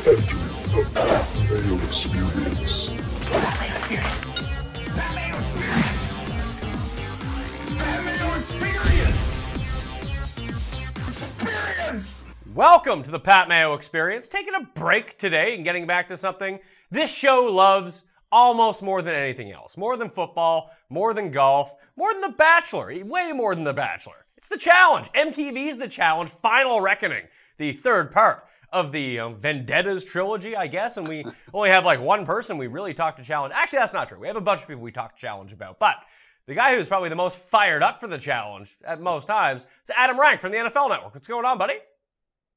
The Mayo Experience. Mayo Experience. Mayo Experience. Mayo Experience. Experience. Welcome to the Pat Mayo Experience. Taking a break today and getting back to something this show loves almost more than anything else. More than football, more than golf, more than The Bachelor, way more than The Bachelor. It's The Challenge. MTV's The Challenge, Final Reckoning, the third part of the Vendettas trilogy, I guess, and we only have like one person we really talk to challenge. Actually, that's not true. We have a bunch of people we talk to challenge about, but the guy who's probably the most fired up for the challenge at most times is Adam Rank from the NFL Network. What's going on, buddy?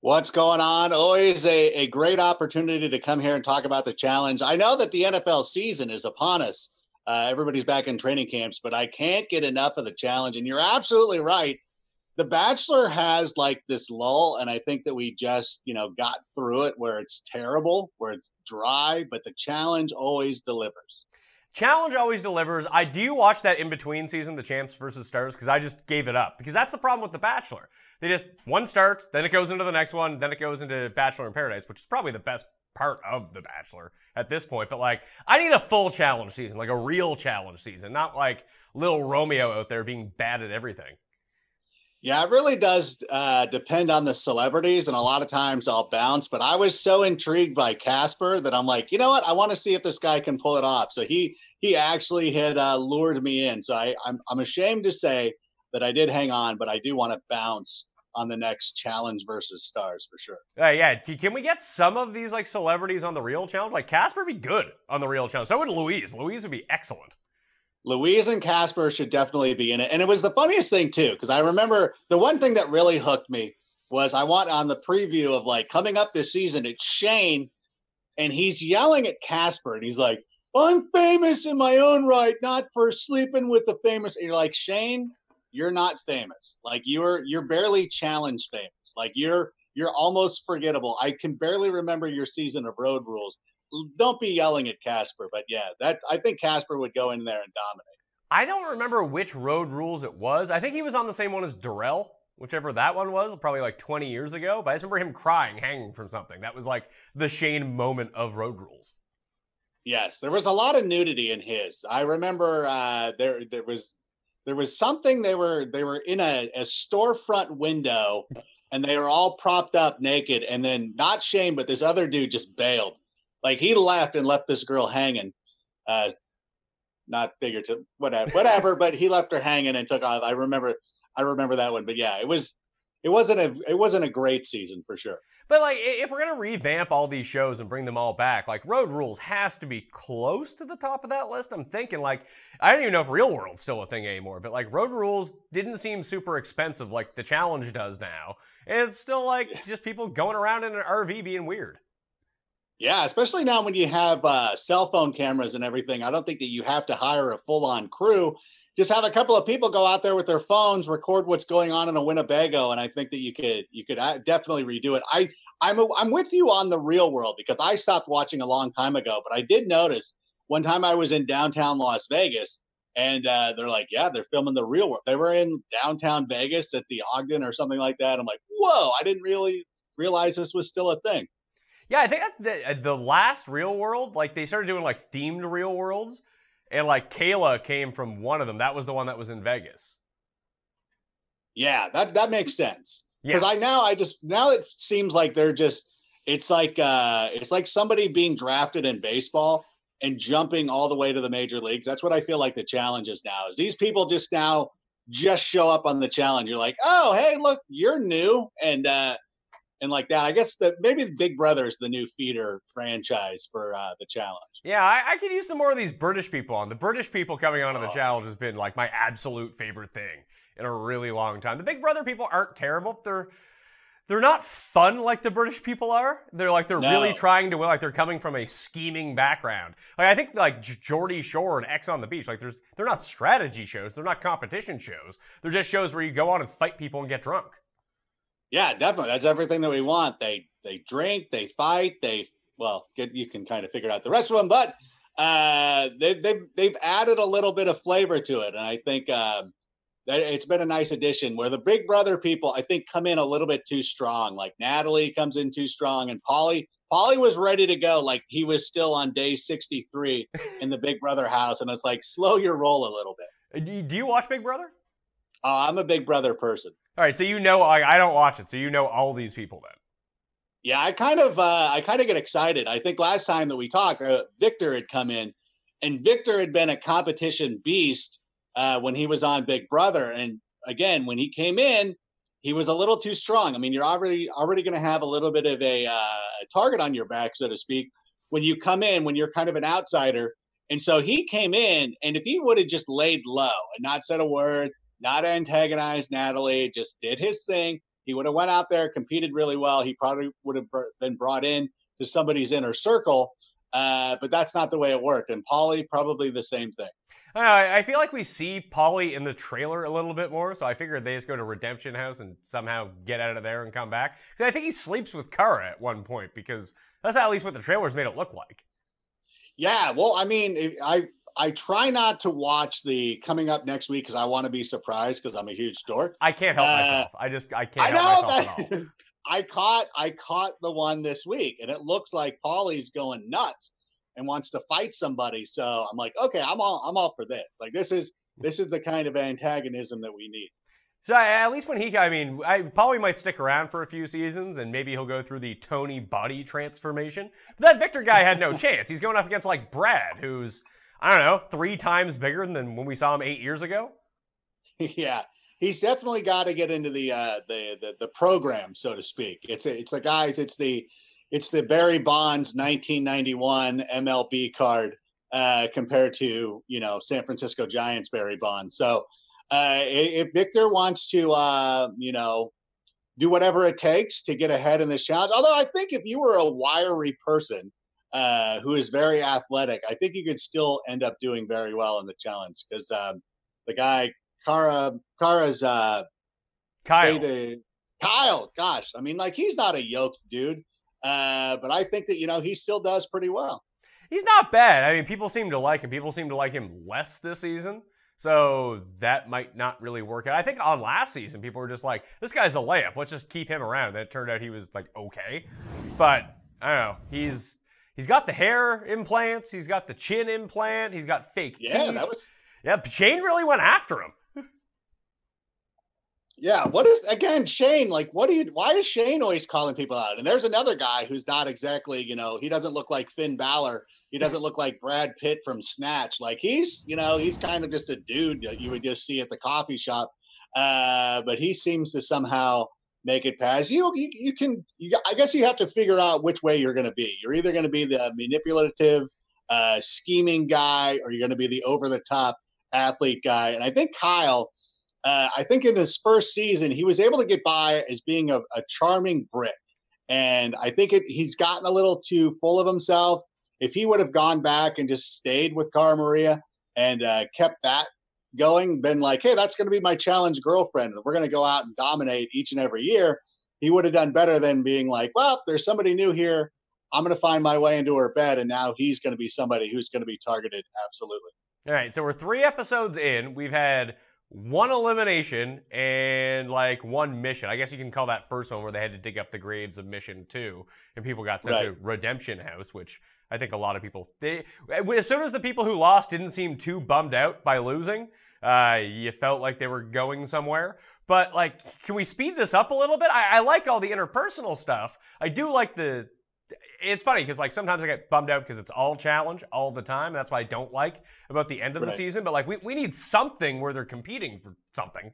What's going on? Always a great opportunity to come here and talk about the challenge. I know that the NFL season is upon us. Everybody's back in training camps, but I can't get enough of the challenge. And you're absolutely right. The Bachelor has like this lull, and I think that we just, got through it where it's terrible, where it's dry, but the challenge always delivers. Challenge always delivers. I do watch that in-between season, the Champs versus Stars, because I just gave it up. Because that's the problem with The Bachelor. They just, one starts, then it goes into the next one, then it goes into Bachelor in Paradise, which is probably the best part of The Bachelor at this point. But like, I need a full challenge season, like a real challenge season, not like little Romeo out there being bad at everything. Yeah, it really does depend on the celebrities, and a lot of times I'll bounce. But I was so intrigued by Casper that I'm like, you know what? I want to see if this guy can pull it off. So he actually had lured me in. So I'm ashamed to say that I did hang on, but I do want to bounce on the next Challenge versus Stars for sure. Yeah, can we get some of these like celebrities on the Real Challenge? Like Casper would be good on the Real Challenge. So would Louise. Louise would be excellent. Louise and Casper should definitely be in it. And it was the funniest thing too, because I remember the one thing that really hooked me was I want on the preview of like coming up this season, it's Shane and he's yelling at Casper and he's like, I'm famous in my own right, not for sleeping with the famous. And you're like, Shane, you're not famous. Like you're barely Challenge famous. Like you're almost forgettable. I can barely remember your season of Road Rules. Don't be yelling at Casper, but yeah, I think Casper would go in there and dominate. I don't remember which Road Rules it was. I think he was on the same one as Darrell, whichever that one was, probably like 20 years ago. But I just remember him crying, hanging from something. That was like the Shane moment of Road Rules. Yes, there was a lot of nudity in his. I remember there was something they were in a storefront window, and they were all propped up naked, and then not Shane, but this other dude just bailed. Like he left and left this girl hanging, not figurative, whatever. But he left her hanging and took off. I remember that one. But yeah, it wasn't a great season for sure. But like, if we're gonna revamp all these shows and bring them all back, like Road Rules has to be close to the top of that list. I'm thinking like, I don't even know if Real World's still a thing anymore. But like, Road Rules didn't seem super expensive like the Challenge does now. And it's still like just people going around in an RV being weird. Yeah, especially now when you have cell phone cameras and everything. I don't think that you have to hire a full-on crew. Just have a couple of people go out there with their phones, record what's going on in a Winnebago, and I think that you could definitely redo it. I'm with you on the Real World because I stopped watching a long time ago, but I did notice one time I was in downtown Las Vegas, and they're like, yeah, they're filming the Real World. They were in downtown Vegas at the Ogden or something like that. I'm like, whoa, I didn't really realize this was still a thing. Yeah, I think that's the last Real World, like they started doing like themed Real Worlds, and like Kayla came from one of them. That was the one that was in Vegas. Yeah, that makes sense. Yeah. Because now it seems like it's like somebody being drafted in baseball and jumping all the way to the major leagues. That's what I feel like the challenge is now. Is these people just show up on the challenge? You're like, oh, hey, look, you're new, and like that. I guess maybe the Big Brother is the new feeder franchise for the challenge. Yeah, I could use some more of these British people on. The British people coming onto the challenge has been like my absolute favorite thing in a really long time. The Big Brother people aren't terrible. They're not fun like the British people are. They're really trying to win. Like they're coming from a scheming background. Like I think like Geordie Shore and X on the Beach. Like they're not strategy shows. They're not competition shows. They're just shows where you go on and fight people and get drunk. Yeah, definitely. That's everything that we want. They drink, they fight, you can kind of figure out the rest of them, but they've added a little bit of flavor to it, and I think It's been a nice addition where the Big Brother people, I think, come in a little bit too strong. Like Natalie comes in too strong, and Paulie was ready to go. Like he was still on day 63 in the Big Brother house. And it's like, slow your roll a little bit. Do you watch Big Brother? I'm a Big Brother person. All right, so I don't watch it, so you know all these people then. Yeah, I kind of get excited. I think last time that we talked, Victor had come in, and Victor had been a competition beast when he was on Big Brother. And again, when he came in, he was a little too strong. I mean, you're already going to have a little bit of a target on your back, so to speak, when you come in, when you're kind of an outsider. And so he came in, and if he would have just laid low and not said a word, not antagonized Natalie, just did his thing, he would have went out there, competed really well. He probably would have been brought in to somebody's inner circle. But that's not the way it worked. And Paulie, probably the same thing. I feel like we see Paulie in the trailer a little bit more, so I figured they just go to Redemption House and somehow get out of there and come back. Because I think he sleeps with Kara at one point, because that's at least what the trailers made it look like. Yeah, well, I mean, I try not to watch the coming up next week because I want to be surprised because I'm a huge dork. I can't help myself. I can't help myself at all. I caught the one this week, and it looks like Paulie's going nuts and wants to fight somebody. So I'm like, okay, I'm all for this. Like this is the kind of antagonism that we need. So at least when Paulie might stick around for a few seasons, and maybe he'll go through the Tony body transformation. But that Victor guy had no chance. He's going up against like Brad, who's, I don't know, 3 times bigger than when we saw him 8 years ago. Yeah. He's definitely got to get into the program, so to speak. It's the Barry Bonds 1991 MLB card compared to San Francisco Giants Barry Bonds. So if Victor wants to do whatever it takes to get ahead in this challenge, although I think if you were a wiry person who is very athletic, I think you could still end up doing very well in the challenge because the guy. Kara's Kyle. Gosh, I mean, like he's not a yoked dude, but I think that he still does pretty well. He's not bad. I mean, people seem to like him. People seem to like him less this season, so that might not really work out. I think on last season, people were just like, "This guy's a layup. Let's just keep him around." And it turned out he was like okay, but I don't know. He's got the hair implants. He's got the chin implant. He's got fake teeth. Yeah, Shane really went after him. Yeah, Shane, like why is Shane always calling people out? And there's another guy who's not exactly, he doesn't look like Finn Balor. He doesn't look like Brad Pitt from Snatch. Like he's kind of just a dude that you would just see at the coffee shop. But he seems to somehow make it past. I guess you have to figure out which way you're going to be. You're either going to be the manipulative, scheming guy, or you're going to be the over the top athlete guy. And I think Kyle, I think in his first season, he was able to get by as being a charming Brit. And I think he's gotten a little too full of himself. If he would have gone back and just stayed with Cara Maria and kept that going, been like, hey, that's going to be my challenge girlfriend, and we're going to go out and dominate each and every year, he would have done better than being like, well, there's somebody new here. I'm going to find my way into her bed. And now he's going to be somebody who's going to be targeted. Absolutely. All right. So we're 3 episodes in. We've had 1 elimination and like 1 mission. I guess you can call that first one where they had to dig up the graves of mission 2 and people got sent to Redemption House, which I think a lot of people, as soon as the people who lost didn't seem too bummed out by losing, you felt like they were going somewhere. But like, can we speed this up a little bit? I like all the interpersonal stuff. I do like it's funny because like sometimes I get bummed out because it's all challenge all the time. That's why I don't like about the end of the season. But like we need something where they're competing for something.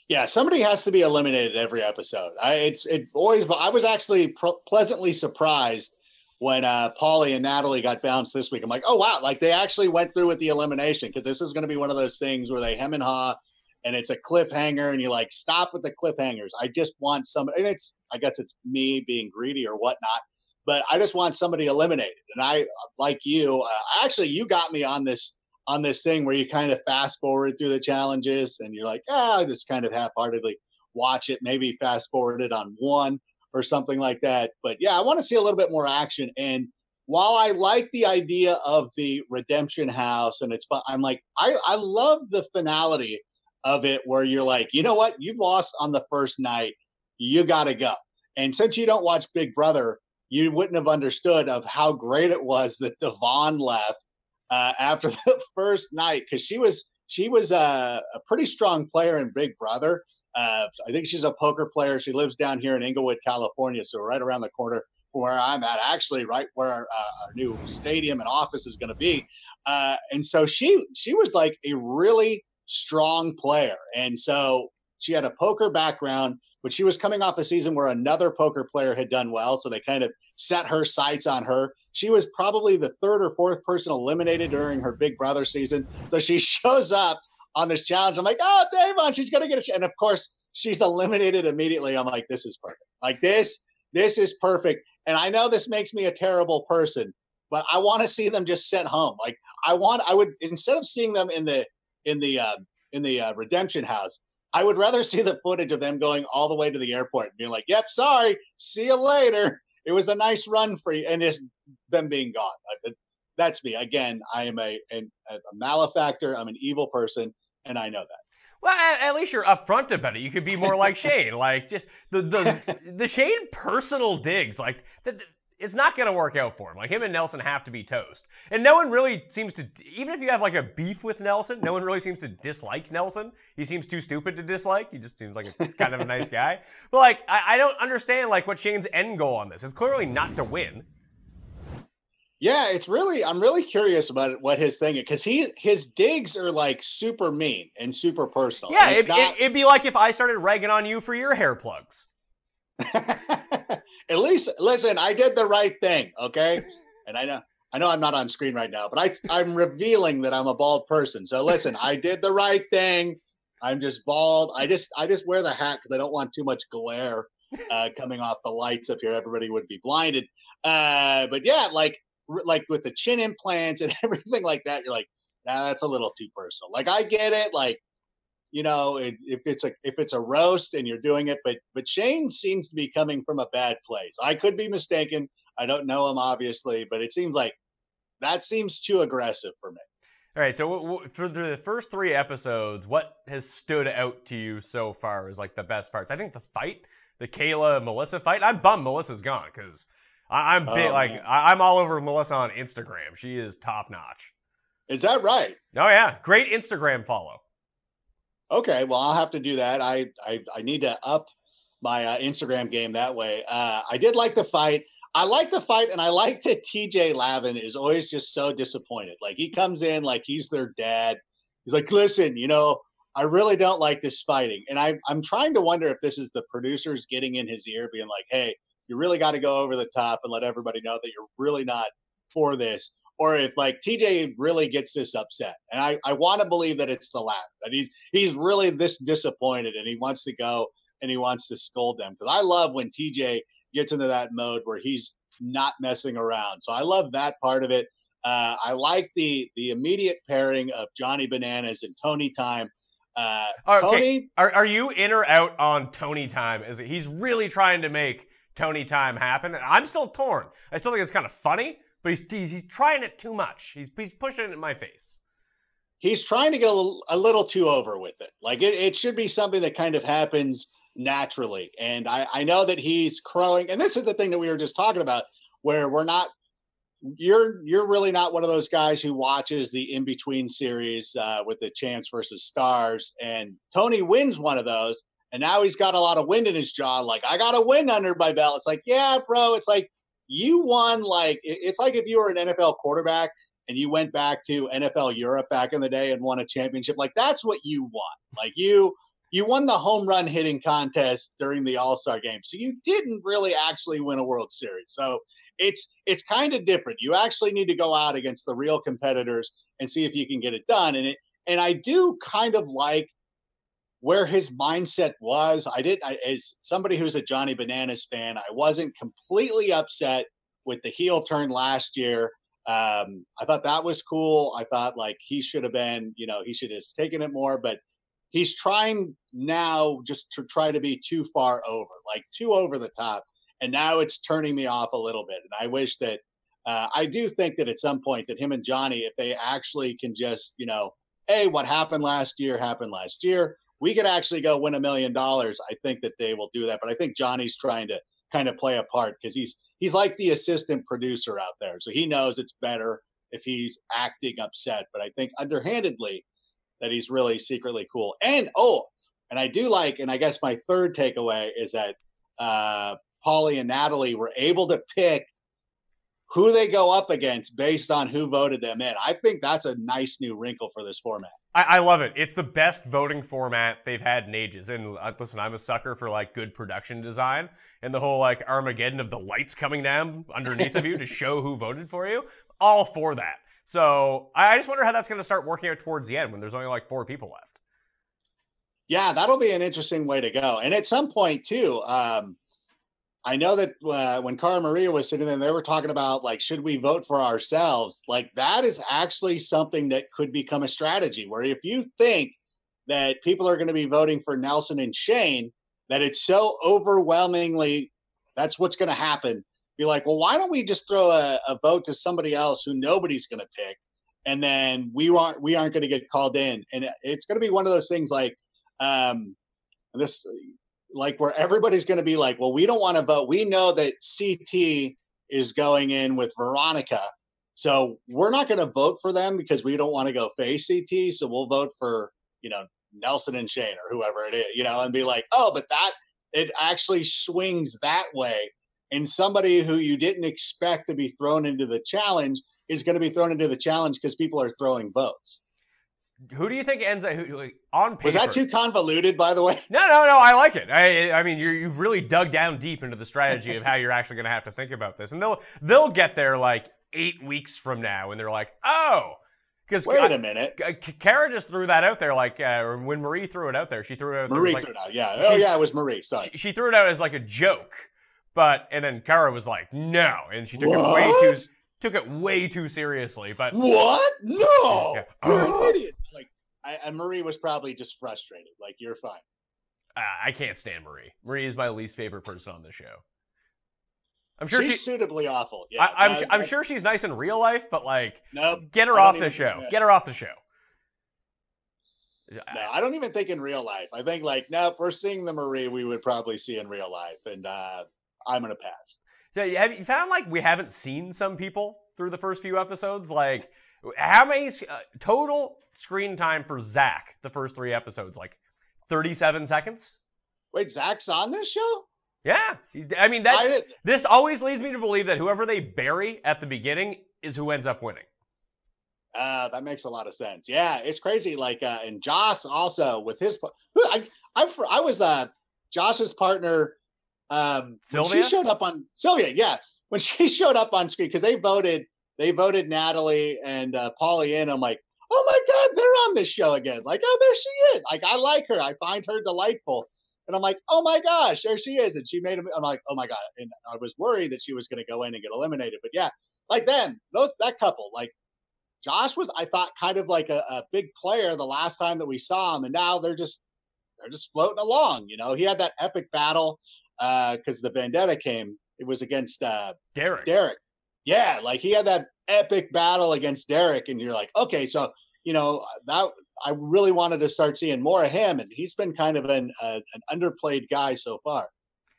Yeah, somebody has to be eliminated every episode. I was actually pleasantly surprised when Paulie and Natalie got bounced this week. I'm like, oh wow, like they actually went through with the elimination, because this is going to be one of those things where they hem and haw and it's a cliffhanger and you're like, stop with the cliffhangers. I just want somebody, and I guess it's me being greedy or whatnot, but I just want somebody eliminated. And I, like you, actually you got me on this thing where you kind of fast forward through the challenges and you're like, I just kind of half-heartedly watch it, maybe fast forward it on one or something like that. But yeah, I want to see a little bit more action. And while I like the idea of the Redemption House and it's fun, I'm like, I love the finality of it where you're like, you know what? You lost on the first night. You got to go. And since you don't watch Big Brother, you wouldn't have understood of how great it was that Devon left after the first night, because she was a pretty strong player in Big Brother. I think she's a poker player. She lives down here in Inglewood, California, so right around the corner from where I'm at, actually, right where our new stadium and office is going to be. And so she was like a really strong player, and so she had a poker background, but she was coming off a season where another poker player had done well, so they kind of set her sights on her. She was probably the third or fourth person eliminated during her Big Brother season. So she shows up on this challenge. I'm like, oh, Davon, she's going to get a chance. And of course, she's eliminated immediately. I'm like, this is perfect. Like this is perfect. And I know this makes me a terrible person, but I want to see them just sent home. Like I would, instead of seeing them in the redemption house, I would rather see the footage of them going all the way to the airport and being like, yep, sorry, see you later. It was a nice run for you. And just them being gone. That's me. Again, I am a malefactor. I'm an evil person, and I know that. Well, at least you're upfront about it. You could be more like Shane, like just the Shane personal digs, like it's not going to work out for him. Like him and Nelson have to be toast, and no one really seems to. Even if you have like a beef with Nelson, no one really seems to dislike Nelson. He seems too stupid to dislike. He just seems like a kind of a nice guy. But like, I don't understand like what Shane's end goal on this. It's clearly not to win. Yeah, I'm really curious about what his thing is, because his digs are like super mean and super personal. Yeah, and it'd be like if I started ragging on you for your hair plugs. At least, listen, I did the right thing, okay? And I know I'm not on screen right now, but I'm revealing that I'm a bald person. So listen, I did the right thing. I'm just bald. I just wear the hat because I don't want too much glare coming off the lights up here. Everybody would be blinded. But yeah, like with the chin implants and everything like that, you're like, nah, that's a little too personal. Like I get it, like, you know, if it's a roast and you're doing it, but Shane seems to be coming from a bad place. I could be mistaken. I don't know him obviously, but it seems like that seems too aggressive for me. All right, so for the first 3 episodes, what has stood out to you so far as like the best parts? I think the fight, the Kayla-Melissa fight. I'm bummed Melissa's gone because I'm big, I'm all over Melissa on Instagram. She is top notch. Is that right? Oh yeah, great Instagram follow. Okay, well I'll have to do that. I need to up my Instagram game that way. I did like the fight. I like the fight, and I like that TJ Lavin is always just so disappointed. Like he comes in like he's their dad. He's like, listen, you know, I really don't like this fighting. And I'm trying to wonder if this is the producers getting in his ear being like, hey, you really got to go over the top and let everybody know that you're really not for this. Or if like TJ really gets this upset. And I want to believe that it's the latter, that he's really this disappointed and he wants to go and he wants to scold them. Because I love when TJ gets into that mode where he's not messing around. So I love that part of it. I like the immediate pairing of Johnny Bananas and Tony Time. Okay. Tony, are you in or out on Tony Time? He's really trying to make Tony Time happen. I'm still torn. I still think it's kind of funny, but he's trying it too much. He's pushing it in my face. He's trying to get a little too over with it. Like it should be something that kind of happens naturally. And I know that he's crowing. And this is the thing that we were just talking about, where you're really not one of those guys who watches the in-between series with the Champs versus Stars. And Tony wins one of those. And now he's got a lot of wind in his jaw. Like, I got a win under my belt. It's like, yeah, bro. It's like you won. Like, it's like if you were an NFL quarterback and you went back to NFL Europe back in the day and won a championship. Like, that's what you won. Like, you won the home run hitting contest during the All-Star game. So you didn't really actually win a World Series. So it's kind of different. You actually need to go out against the real competitors and see if you can get it done. And I do kind of like where his mindset was. As somebody who's a Johnny Bananas fan, I wasn't completely upset with the heel turn last year. I thought that was cool. I thought like he should have been, he should have taken it more, but he's trying now just to try to be too far over, like too over the top. And now it's turning me off a little bit. And I wish that I do think that at some point that him and Johnny, if they actually can just, hey, what happened last year happened last year. We could actually go win $1 million. I think that they will do that. But I think Johnny's trying to kind of play a part because he's like the assistant producer out there. So he knows it's better if he's acting upset. But I think underhandedly that he's really secretly cool. And I do like, and I guess my third takeaway is that Paulie and Natalie were able to pick who they go up against based on who voted them in. I think that's a nice new wrinkle for this format. I love it. It's the best voting format they've had in ages. And listen, I'm a sucker for like good production design and the whole like Armageddon of the lights coming down underneath of you to show who voted for you. All for that. So I just wonder how that's going to start working out towards the end when there's only like 4 people left. Yeah, that'll be an interesting way to go. And at some point too, I know that when Cara Maria was sitting there, they were talking about like, should we vote for ourselves? Like that is actually something that could become a strategy where if you think that people are going to be voting for Nelson and Shane, that it's so overwhelmingly, that's what's going to happen. Be like, well, why don't we just throw a vote to somebody else who nobody's going to pick? And then we aren't going to get called in. And it's going to be one of those things like where everybody's going to be like, well, we don't want to vote. We know that CT is going in with Veronica. So we're not going to vote for them because we don't want to go face CT. So we'll vote for, Nelson and Shane or whoever it is, and be like, oh, but it actually swings that way. And somebody who you didn't expect to be thrown into the challenge is going to be thrown into the challenge because people are throwing votes. Who do you think ends up on paper? Was that too convoluted, by the way? No. I like it. I mean, you've really dug down deep into the strategy of how you're actually going to have to think about this, and they'll get there like 8 weeks from now, and they're like, oh, because wait a minute, Kara just threw that out there, like when Marie threw it out there, she threw it out. Marie like, threw it out, yeah. It was Marie. Sorry, she threw it out as like a joke, and then Kara was like, no, and she took it way too seriously. But what? No, yeah. You're an idiot. Like, and Marie was probably just frustrated. Like, you're fine. I can't stand Marie. Marie is my least favorite person on the show. I'm sure she's suitably awful. Yeah, I'm sure she's nice in real life, but like, nope, get her off the show. Get her off the show. No, I don't even think in real life. I think like, nope, we're seeing the Marie we would probably see in real life, and I'm gonna pass. So have you found like we haven't seen some people through the first few episodes? Like, how many total screen time for Zach the first 3 episodes? Like 37 seconds? Wait, Zach's on this show? Yeah. I mean, this always leads me to believe that whoever they bury at the beginning is who ends up winning. That makes a lot of sense. Yeah, it's crazy. Like, and Josh also with his, I was Josh's partner. Sylvia? She showed up on Sylvia. Yeah, when she showed up on screen because they voted Natalie and Paulie in. I'm like, oh my God, they're on this show again. Like, oh, there she is. Like, I like her. I find her delightful. And I'm like, oh my gosh, there she is. And she made him. I'm like, oh my God. And I was worried that she was going to go in and get eliminated. But yeah, like that couple, like Josh was, I thought, kind of like a big player the last time that we saw him. And now they're just floating along. He had that epic battle because the Vendetta came. It was against Derek. Yeah, like he had that epic battle against Derek. And you're like, okay, so that I really wanted to start seeing more of him, and he's been kind of an underplayed guy so far.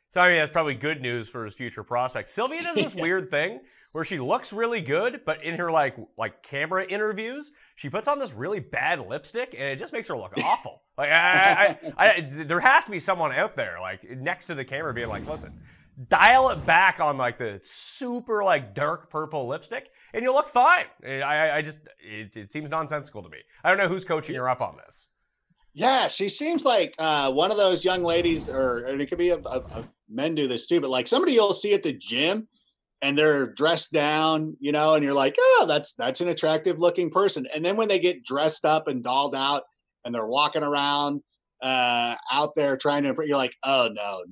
So I mean, that's probably good news for his future prospects. Sylvia does this weird thing where she looks really good, but in her like camera interviews, she puts on this really bad lipstick, and it just makes her look awful. Like there has to be someone out there like next to the camera being like, listen, dial it back on like the super like dark purple lipstick and you'll look fine. It seems nonsensical to me. I don't know who's coaching her up on this. Yeah, she seems like one of those young ladies, or it could be men do this too, but like somebody you'll see at the gym and they're dressed down, and you're like, oh, that's an attractive looking person. And then when they get dressed up and dolled out and they're walking around out there trying to, you're like, oh no,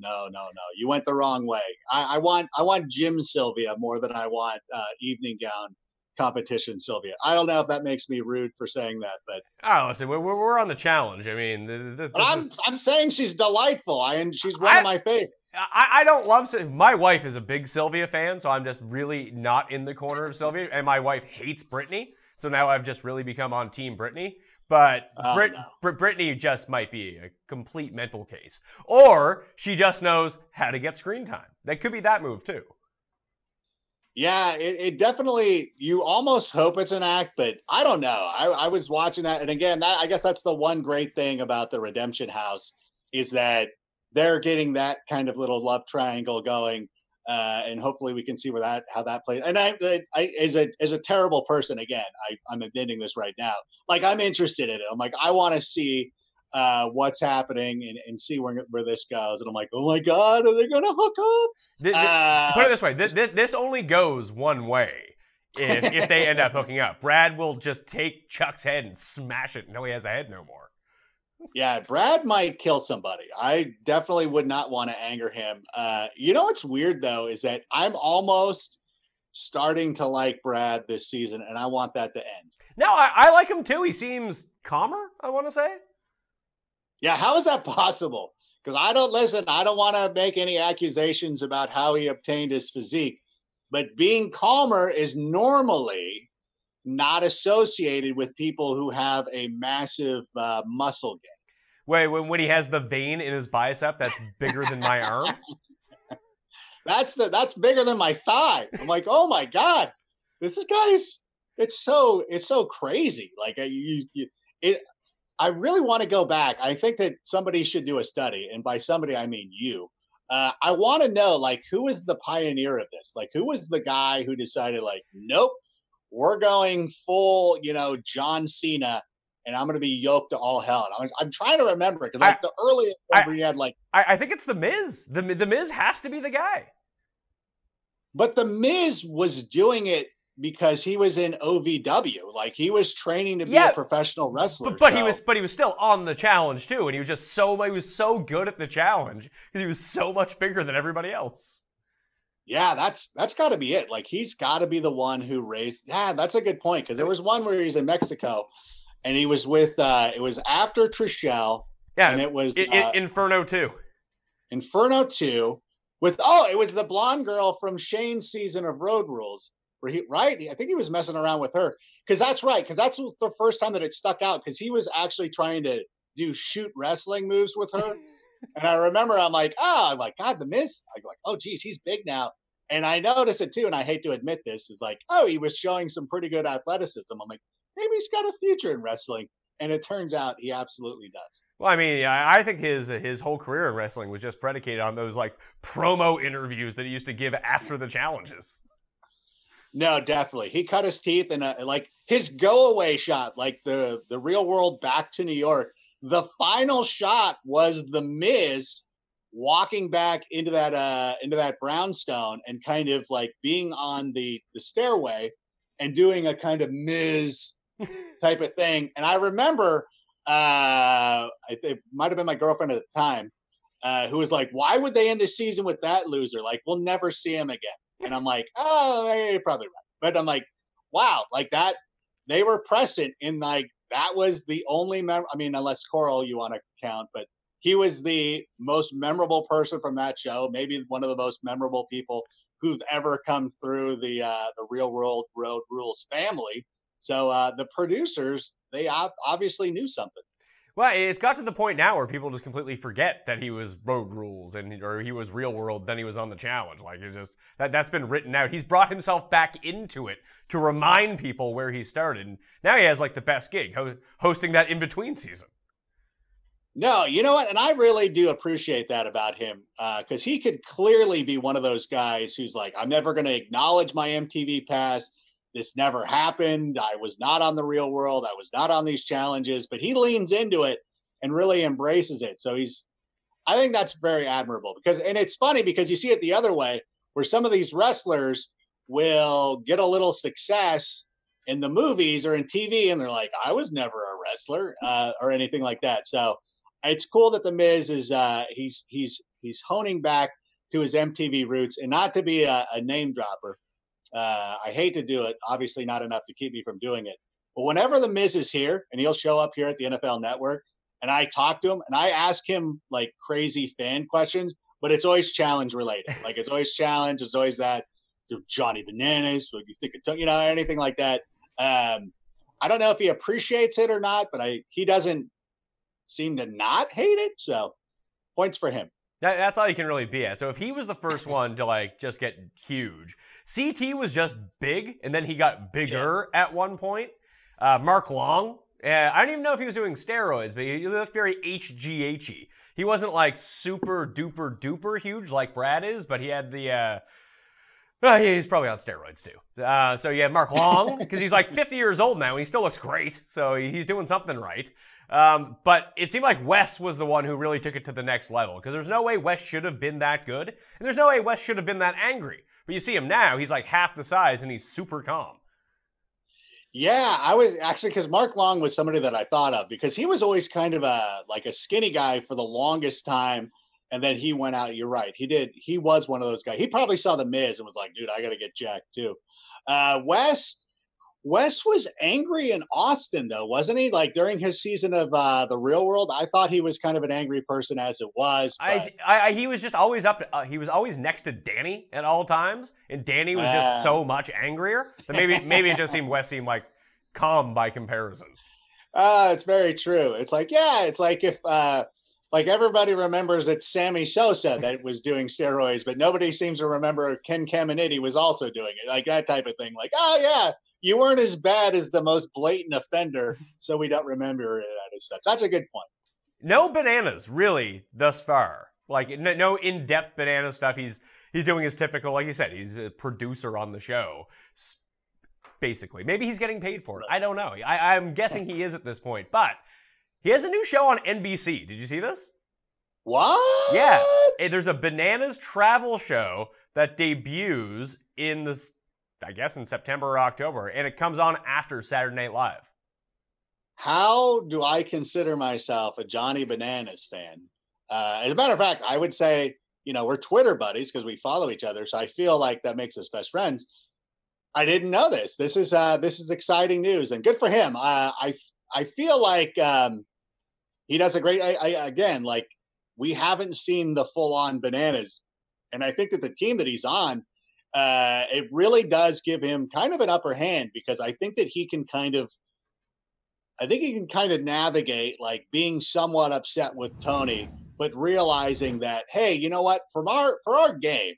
you went the wrong way. I want gym Sylvia more than I want evening gown competition Sylvia. I don't know if that makes me rude for saying that, but listen, we're on the challenge. I mean, I'm saying she's delightful. She's one of my favorites. I don't love my wife is a big Sylvia fan, so I'm just really not in the corner of Sylvia, and my wife hates Brittany, so now I've just really become on Team Brittany. But Oh, no. Brittany just might be a complete mental case. Or she just knows how to get screen time. That could be that move, too. Yeah, it definitely, you almost hope it's an act, but I don't know. I was watching that. And again, I guess that's the one great thing about the Redemption House is that they're getting that kind of little love triangle going. And hopefully we can see how that plays. And I as a terrible person, again, I'm admitting this right now. Like I'm interested in it. I'm like, I want to see what's happening and see where this goes. And I'm like, oh my God, are they going to hook up? Put it this way. This only goes one way if they end up hooking up. Brad will just take Chuck's head and smash it until he has a head no more. Yeah, Brad might kill somebody. I definitely would not want to anger him. You know what's weird, though, is that I'm almost starting to like Brad this season, and I want that to end. No, I like him, too. He seems calmer, I want to say. Yeah, how is that possible? Because I don't want to make any accusations about how he obtained his physique, but being calmer is normally not associated with people who have a massive muscle gain. Wait, when he has the vein in his bicep that's bigger than my arm? That's bigger than my thigh. I'm like, oh my God, this guy's, it's so crazy. Like I really want to go back. I think that somebody should do a study. And by somebody, I mean you. I want to know, like, who was the pioneer of this? Like, who was the guy who decided, like, nope, we're going full, John Cena, and I'm going to be yoked to all hell. And I'm trying to remember because like the earliest one he had like. I think it's The Miz. The Miz has to be the guy. But The Miz was doing it because he was in OVW. Like he was training to be a professional wrestler. But he was still on the challenge too, and he was so good at the challenge because he was so much bigger than everybody else. Yeah, that's got to be it. Like he's got to be the one who raised. Yeah, that's a good point because there was one where he's in Mexico, and he was with. It was after Trishelle. Yeah, and it was Inferno 2. Inferno 2 with it was the blonde girl from Shane's season of Road Rules. Where I think he was messing around with her because that's right because that's the first time that it stuck out because he was actually trying to do shoot wrestling moves with her. And I remember I'm like, God, The Miz. I'm like, oh, geez, he's big now. And I noticed it too. And I hate to admit this is like, he was showing some pretty good athleticism. I'm like, maybe he's got a future in wrestling. And it turns out he absolutely does. Well, I mean, I think his whole career in wrestling was just predicated on those like promo interviews that he used to give after the challenges. No, definitely. He cut his teeth and like his go away shot, like the Real World Back to New York. The final shot was The Miz walking back into that brownstone and kind of like being on the stairway and doing a kind of Miz type of thing. And I remember, it might have been my girlfriend at the time, who was like, "Why would they end the season with that loser? Like, we'll never see him again." And I'm like, "Oh, you're probably right." But I'm like, "Wow, like that." They were present in like. That was the only unless Coral you want to count, but he was the most memorable person from that show. Maybe one of the most memorable people who've ever come through the Real World Road Rules family. So the producers, they obviously knew something. Well, it's got to the point now where people just completely forget that he was Road Rules or he was Real World, then he was on the challenge. Like it's just that's been written out. He's brought himself back into it to remind people where he started. And now he has like the best gig, hosting that in between season. No, you know what? And I really do appreciate that about him because he could clearly be one of those guys who's like, I'm never going to acknowledge my MTV past. This never happened. I was not on the Real World. I was not on these challenges, but he leans into it and really embraces it. So I think that's very admirable and it's funny because you see it the other way where some of these wrestlers will get a little success in the movies or in TV. And they're like, I was never a wrestler or anything like that. So it's cool that The Miz is he's honing back to his MTV roots and not to be a name dropper. I hate to do it, obviously not enough to keep me from doing it. But whenever The Miz is here and he'll show up here at the NFL Network and I talk to him and I ask him like crazy fan questions, but it's always challenge related. Like it's always challenge. It's always that Johnny Bananas. What do you think of, anything like that. I don't know if he appreciates it or not, but he doesn't seem to not hate it. So points for him. That's all you can really be at. So if he was the first one to like just get huge, CT was just big, and then he got bigger at one point. Mark Long, I don't even know if he was doing steroids, but he looked very HGH-y. He wasn't like super duper duper huge like Brad is, but he had the. He's probably on steroids too. So you have Mark Long because he's like 50 years old now and he still looks great. So he's doing something right. But it seemed like Wes was the one who really took it to the next level because there's no way Wes should have been that good. And there's no way Wes should have been that angry. But you see him now, he's like half the size and he's super calm. Yeah, I was actually, because Mark Long was somebody that I thought of because he was always kind of a skinny guy for the longest time. And then he went out. You're right. He did. He was one of those guys. He probably saw the Miz and was like, dude, I got to get jacked too. Wes was angry in Austin, though, wasn't he? Like during his season of The Real World, I thought he was kind of an angry person as it was. He was just always he was always next to Danny at all times, and Danny was just so much angrier that maybe it just seemed Wes seemed like calm by comparison. It's very true. It's like if like everybody remembers it's Sammy Sosa that was doing steroids, but nobody seems to remember Ken Caminiti was also doing it. Like that type of thing. Like, oh yeah, you weren't as bad as the most blatant offender, so we don't remember it as such. That's a good point. No bananas, really, thus far. Like no in-depth banana stuff. He's doing his typical, like you said, he's a producer on the show. Basically. Maybe he's getting paid for it. I don't know. I'm guessing he is at this point, but he has a new show on NBC. Did you see this? What? Yeah. There's a bananas travel show that debuts in September or October, and it comes on after Saturday Night Live. How do I consider myself a Johnny Bananas fan? As a matter of fact, I would say, we're Twitter buddies because we follow each other, so I feel like that makes us best friends. I didn't know this. This is exciting news, and good for him. I feel like he does a great. Again, like we haven't seen the full on Bananas, and I think that the team that he's on, it really does give him kind of an upper hand because I think that he can kind of navigate like being somewhat upset with Tony, but realizing that hey, you know what, for our game.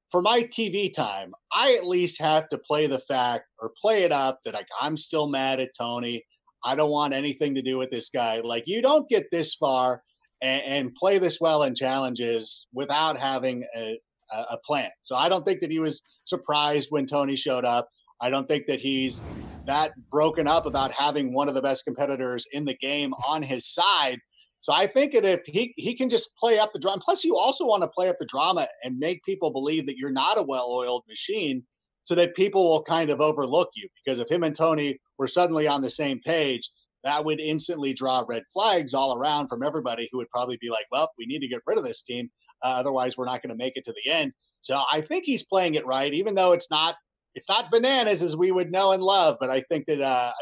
For my TV time, I at least have to play it up that like I'm still mad at Tony. I don't want anything to do with this guy. Like you don't get this far and play this well in challenges without having a plan. So I don't think that he was surprised when Tony showed up. I don't think that he's that broken up about having one of the best competitors in the game on his side. So I think that if he can just play up the drama, plus you also want to play up the drama and make people believe that you're not a well-oiled machine so that people will kind of overlook you. Because if him and Tony were suddenly on the same page, that would instantly draw red flags all around from everybody who would probably be like, well, we need to get rid of this team. Otherwise, we're not going to make it to the end. So I think he's playing it right, even though it's not bananas as we would know and love. But I think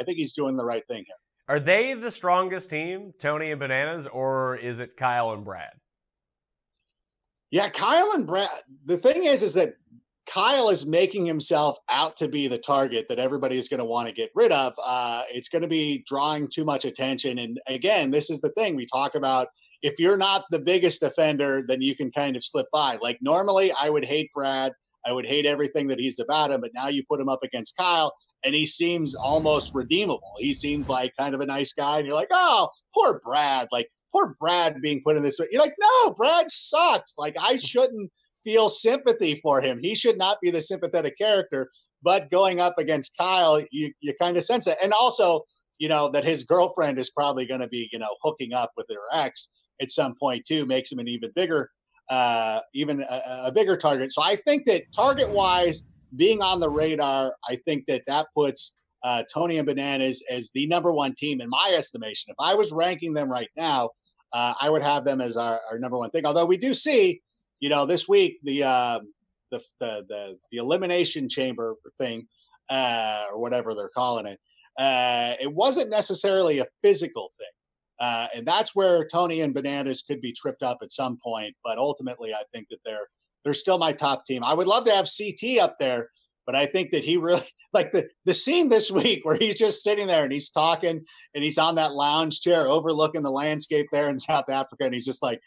he's doing the right thing here. Are they the strongest team, Tony and Bananas, or is it Kyle and Brad? Yeah, Kyle and Brad. The thing is that Kyle is making himself out to be the target that everybody is going to want to get rid of. It's going to be drawing too much attention. And again, this is the thing we talk about. If you're not the biggest offender, then you can kind of slip by. Like normally I would hate Brad. I would hate everything that he's about him, but now you put him up against Kyle and he seems almost redeemable. He seems like kind of a nice guy. And you're like, oh, poor Brad. Like poor Brad being put in this way. You're like, no, Brad sucks. Like I shouldn't feel sympathy for him. He should not be the sympathetic character, but going up against Kyle, you kind of sense it. And also, that his girlfriend is probably going to be, hooking up with her ex at some point too, makes him an even bigger a bigger target. So I think that target wise, being on the radar, I think that puts Tony and Bananas as the number one team in my estimation. If I was ranking them right now, I would have them as our number one thing. Although we do see, this week the elimination chamber thing or whatever they're calling it, it wasn't necessarily a physical thing. And that's where Tony and Bananas could be tripped up at some point. But ultimately, I think that they're still my top team. I would love to have CT up there, But I think that he really like the scene this week where he's just sitting there and he's talking and he's on that lounge chair overlooking the landscape there in South Africa. And he's just like,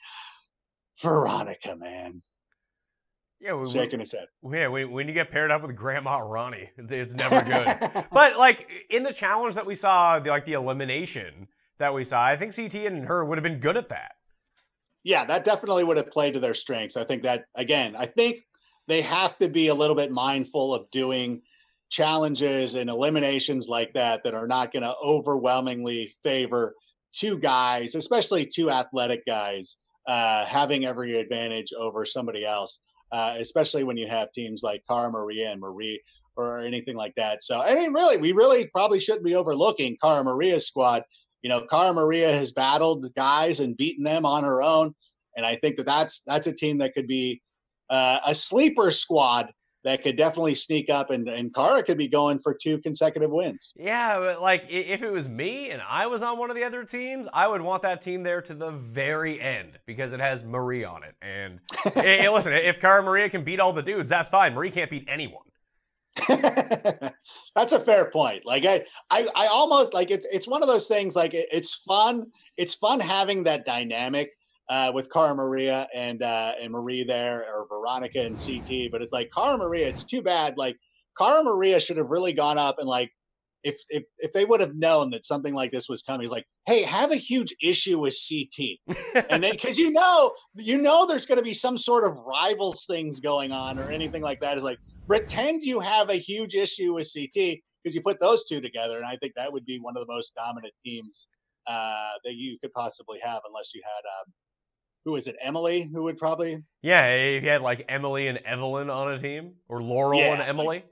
Veronica, man. Yeah, shaking his head. Yeah, when you get paired up with Grandma Ronnie, it's never good. But like in the challenge that we saw, the elimination that we saw, I think CT and her would have been good at that. Yeah, that definitely would have played to their strengths. I think that, again, I think they have to be a little bit mindful of doing challenges and eliminations like that are not going to overwhelmingly favor two guys, especially two athletic guys, having every advantage over somebody else, especially when you have teams like Cara Maria and Marie or anything like that. So, I mean, really, we really probably shouldn't be overlooking Cara Maria's squad. You know, Cara Maria has battled guys and beaten them on her own. And I think that's a team that could be a sleeper squad that could definitely sneak up, and Cara could be going for 2 consecutive wins. Yeah, but like if it was me and I was on one of the other teams, I would want that team there to the very end because it has Marie on it. And listen, if Cara Maria can beat all the dudes, that's fine. Marie can't beat anyone. That's a fair point. Like I almost like it's one of those things. Like it's fun. It's fun having that dynamic with Cara Maria and Marie there, or Veronica and CT. But it's like Cara Maria. It's too bad. Like Cara Maria should have really gone up and like if they would have known that something like this was coming, it's like, hey, have a huge issue with CT, and then because you know there's going to be some sort of rivals things going on or anything like that. Is like, pretend you have a huge issue with CT because you put those two together, and I think that would be one of the most dominant teams that you could possibly have, unless you had who is it, Emily, who would probably if you had like Emily and Evelyn on a team, or Laurel and Emily.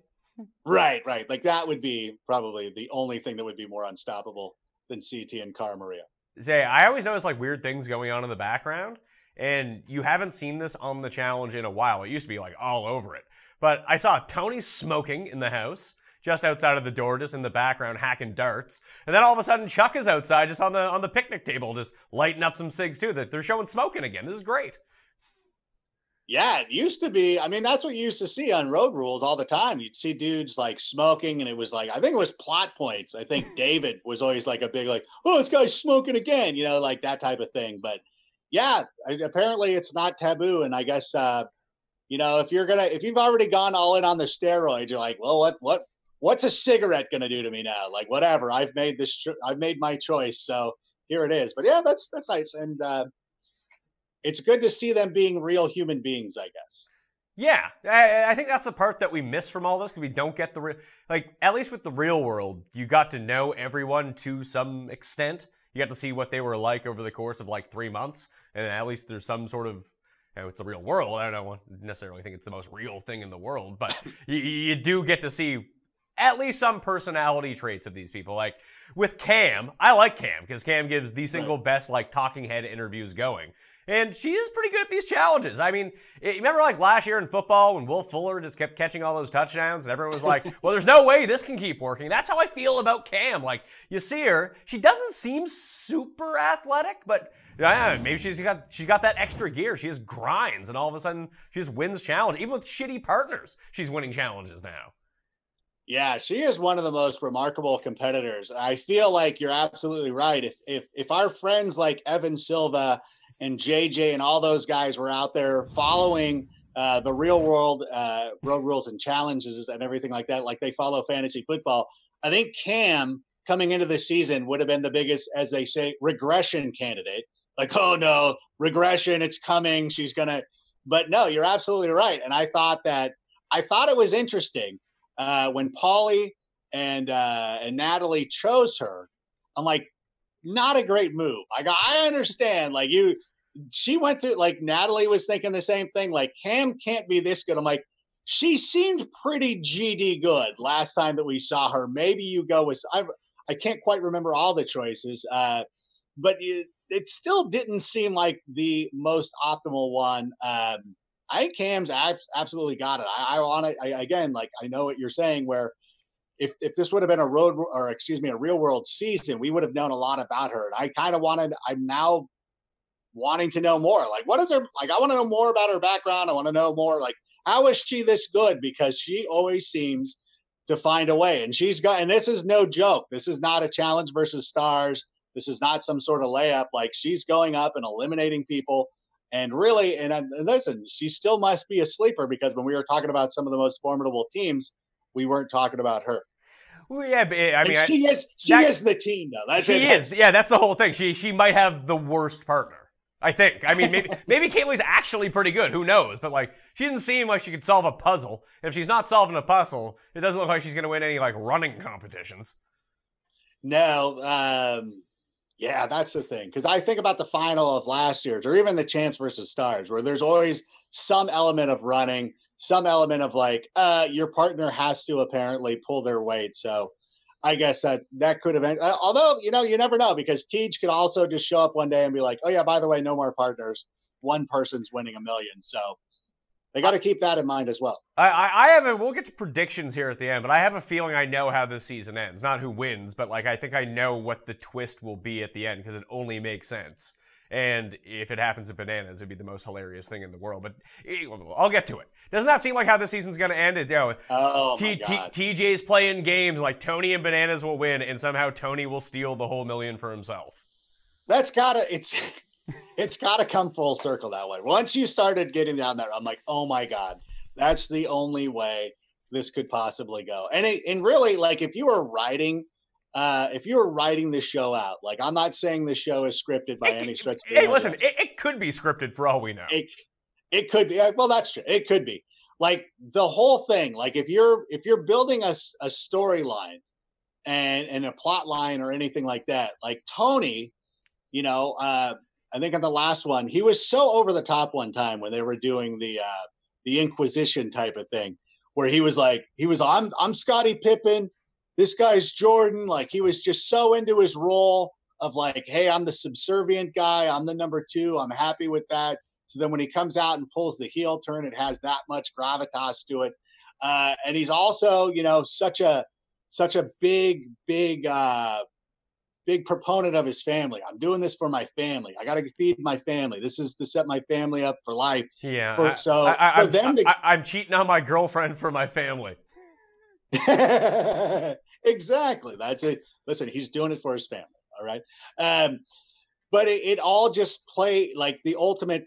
Right. Like that would be probably the only thing that would be more unstoppable than CT and Cara Maria. Say, I always notice like weird things going on in the background, and you haven't seen this on the challenge in a while. It used to be like all over it. But I saw Tony smoking in the house, just outside of the door, just in the background, hacking darts. And then all of a sudden, Chuck is outside, just on the picnic table, just lighting up some cigs too. They're showing smoking again. This is great. Yeah, it used to be. I mean, that's what you used to see on Road Rules all the time. You'd see dudes like smoking, and it was like, I think it was plot points. I think David was always like a big like, oh, this guy's smoking again, you know, like that type of thing. But yeah, apparently it's not taboo. And I guess, you know, if you've already gone all in on the steroids, you're like, well, what's a cigarette going to do to me now? Like, whatever, I've made my choice. So here it is. But yeah, that's nice. And, it's good to see them being real human beings, I guess. Yeah, I think that's the part that we miss from all this, because we don't get at least with the real world, you got to know everyone to some extent. You got to see what they were like over the course of like 3 months, and at least there's some sort of, it's the real world. I don't necessarily think it's the most real thing in the world, but you do get to see at least some personality traits of these people. Like with Cam, I like Cam because Cam gives the single best like talking head interviews going. And she is pretty good at these challenges. I mean, remember like last year in football when Will Fuller just kept catching all those touchdowns and everyone was like, well, there's no way this can keep working. That's how I feel about Cam. Like, you see her, she doesn't seem super athletic, but maybe she's got that extra gear. She just grinds, and all of a sudden she just wins challenges. Even with shitty partners, she's winning challenges now. Yeah, she is one of the most remarkable competitors. I feel like you're absolutely right. If our friends like Evan Silva and JJ and all those guys were out there following the real world road rules and challenges and everything like that, like they follow fantasy football, I think Cam coming into the season would have been the biggest, as they say, regression candidate. Like, oh no, regression, it's coming. She's gonna, but no, you're absolutely right. And I thought it was interesting when Paulie and Natalie chose her. I'm like, not a great move. Like, I understand, like she went through, like Natalie was thinking the same thing. Like, Cam can't be this good. I'm like, she seemed pretty GD good last time that we saw her. Maybe you go with, I can't quite remember all the choices, but it still didn't seem like the most optimal one. I think Cam's absolutely got it. I want to, again, like I know what you're saying, where if this would have been a real world season, we would have known a lot about her. And I'm now wanting to know more. Like, what is her, like, I want to know more about her background. I want to know more. Like, how is she this good? Because she always seems to find a way. And and this is no joke. This is not a challenge versus stars. This is not some sort of layup. Like, she's going up and eliminating people. And really, and listen, she still must be a sleeper, because when we were talking about some of the most formidable teams, we weren't talking about her. Well, yeah, but I mean, she is the team, though. That's she it. is. Yeah, that's the whole thing. She might have the worst partner, I think. I mean, maybe Kaylee's actually pretty good. Who knows? But like, she doesn't seem like she could solve a puzzle. If she's not solving a puzzle, it doesn't look like she's going to win any like running competitions. No. Yeah, that's the thing. Because I think about the final of last year's, or even the Champs versus Stars, where there's always some element of running, some element of like, your partner has to apparently pull their weight. So I guess that could have been, although, you never know, because Tej could also just show up one day and be like, oh yeah, by the way, no more partners. One person's winning $1 million. So they got to keep that in mind as well. We'll get to predictions here at the end, but I have a feeling I know how this season ends. Not who wins, but like, I think I know what the twist will be at the end, because it only makes sense. And if it happens at Bananas, it'd be the most hilarious thing in the world. But I'll get to it. Doesn't that seem like how this season's going to end? TJ's playing games like Tony and Bananas will win, and somehow Tony will steal the whole $1 million for himself. It's got to come full circle that way. Once you started getting down there, I'm like, oh my God, that's the only way this could possibly go. And really, like, if you were writing this show out, like, I'm not saying the show is scripted by any stretch. Hey, listen, it could be scripted for all we know. It could be. Well, that's true. It could be. Like, the whole thing, like, if you're building a storyline and a plot line or anything like that, like Tony, I think on the last one, he was so over the top one time when they were doing the Inquisition type of thing, where he was like, I'm Scottie Pippen, this guy's Jordan. Like, he was just so into his role of like, hey, I'm the subservient guy, I'm the number 2, I'm happy with that. So then when he comes out and pulls the heel turn, it has that much gravitas to it. And he's also, such a big proponent of his family. I'm doing this for my family. I got to feed my family. This is to set my family up for life. Yeah. I'm cheating on my girlfriend for my family. Exactly. That's it. Listen, he's doing it for his family. All right. But it all just like the ultimate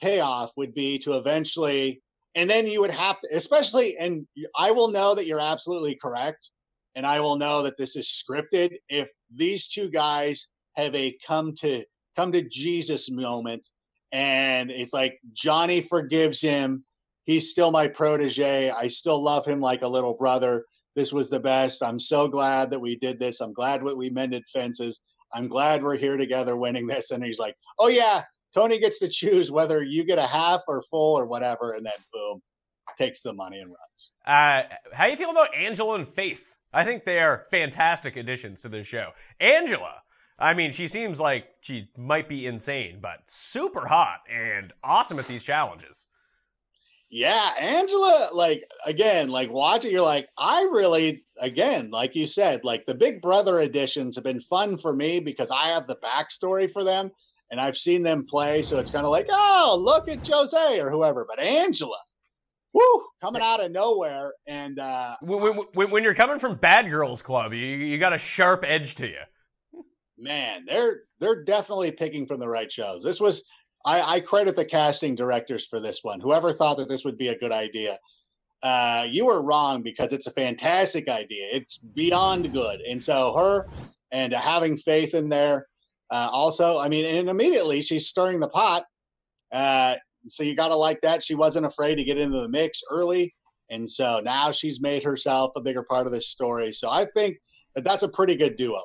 payoff would be to eventually, and then you would have to, especially, and I will know that you're absolutely correct. And I will know that this is scripted if these two guys have a come to Jesus moment, and it's like Johnny forgives him. He's still my protege. I still love him like a little brother. This was the best. I'm so glad that we did this. I'm glad that we mended fences. I'm glad we're here together winning this. And he's like, oh yeah, Tony gets to choose whether you get a half or full or whatever. And then boom, takes the money and runs. How do you feel about Angela and Faith? I think they are fantastic additions to this show. Angela, I mean, she seems like she might be insane, but super hot and awesome at these challenges. Yeah, Angela, like, again, like, watching, you're like, I really, again, like you said, like, the Big Brother editions have been fun for me because I have the backstory for them and I've seen them play. So it's kind of like, oh, look at Jose or whoever. But Angela, woo, coming out of nowhere. And when you're coming from Bad Girls Club, you got a sharp edge to you. Man, they're definitely picking from the right shows. This was, I credit the casting directors for this one. Whoever thought that this would be a good idea, you were wrong, because it's a fantastic idea. It's beyond good. And so her and having Faith in there, also, I mean, and immediately she's stirring the pot. So you got to like that. She wasn't afraid to get into the mix early. And so now she's made herself a bigger part of this story. So I think that that's a pretty good duo.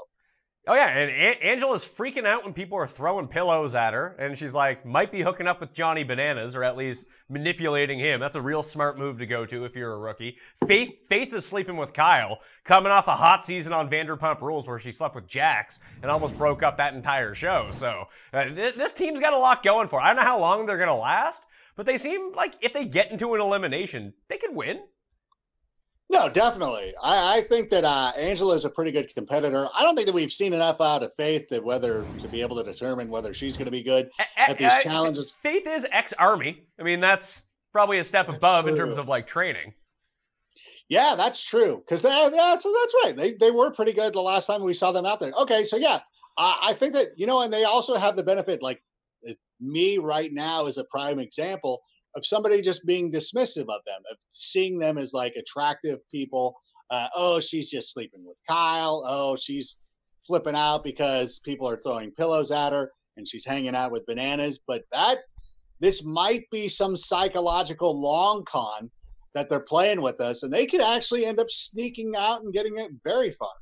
Oh, yeah, and Angela's freaking out when people are throwing pillows at her, and she's like, might be hooking up with Johnny Bananas, or at least manipulating him. That's a real smart move to go to if you're a rookie. Faith is sleeping with Kyle, coming off a hot season on Vanderpump Rules where she slept with Jax and almost broke up that entire show. So this team's got a lot going for it. I don't know how long they're going to last, but they seem like if they get into an elimination, they could win. No, definitely. I think that Angela is a pretty good competitor. I don't think that we've seen enough out of Faith to be able to determine whether she's going to be good at these challenges. Faith is ex-Army. I mean, that's Probably a step above in terms of like training. Yeah, that's true. Because that's right. They were pretty good the last time we saw them out there. Okay, so yeah, I think that, and they also have the benefit, like me right now is a prime example of somebody just being dismissive of them, of seeing them as like attractive people. Oh, she's just sleeping with Kyle. Oh, she's flipping out because people are throwing pillows at her and she's hanging out with bananas. But this might be some psychological long con that they're playing with us, and they could actually end up sneaking out and getting it very far.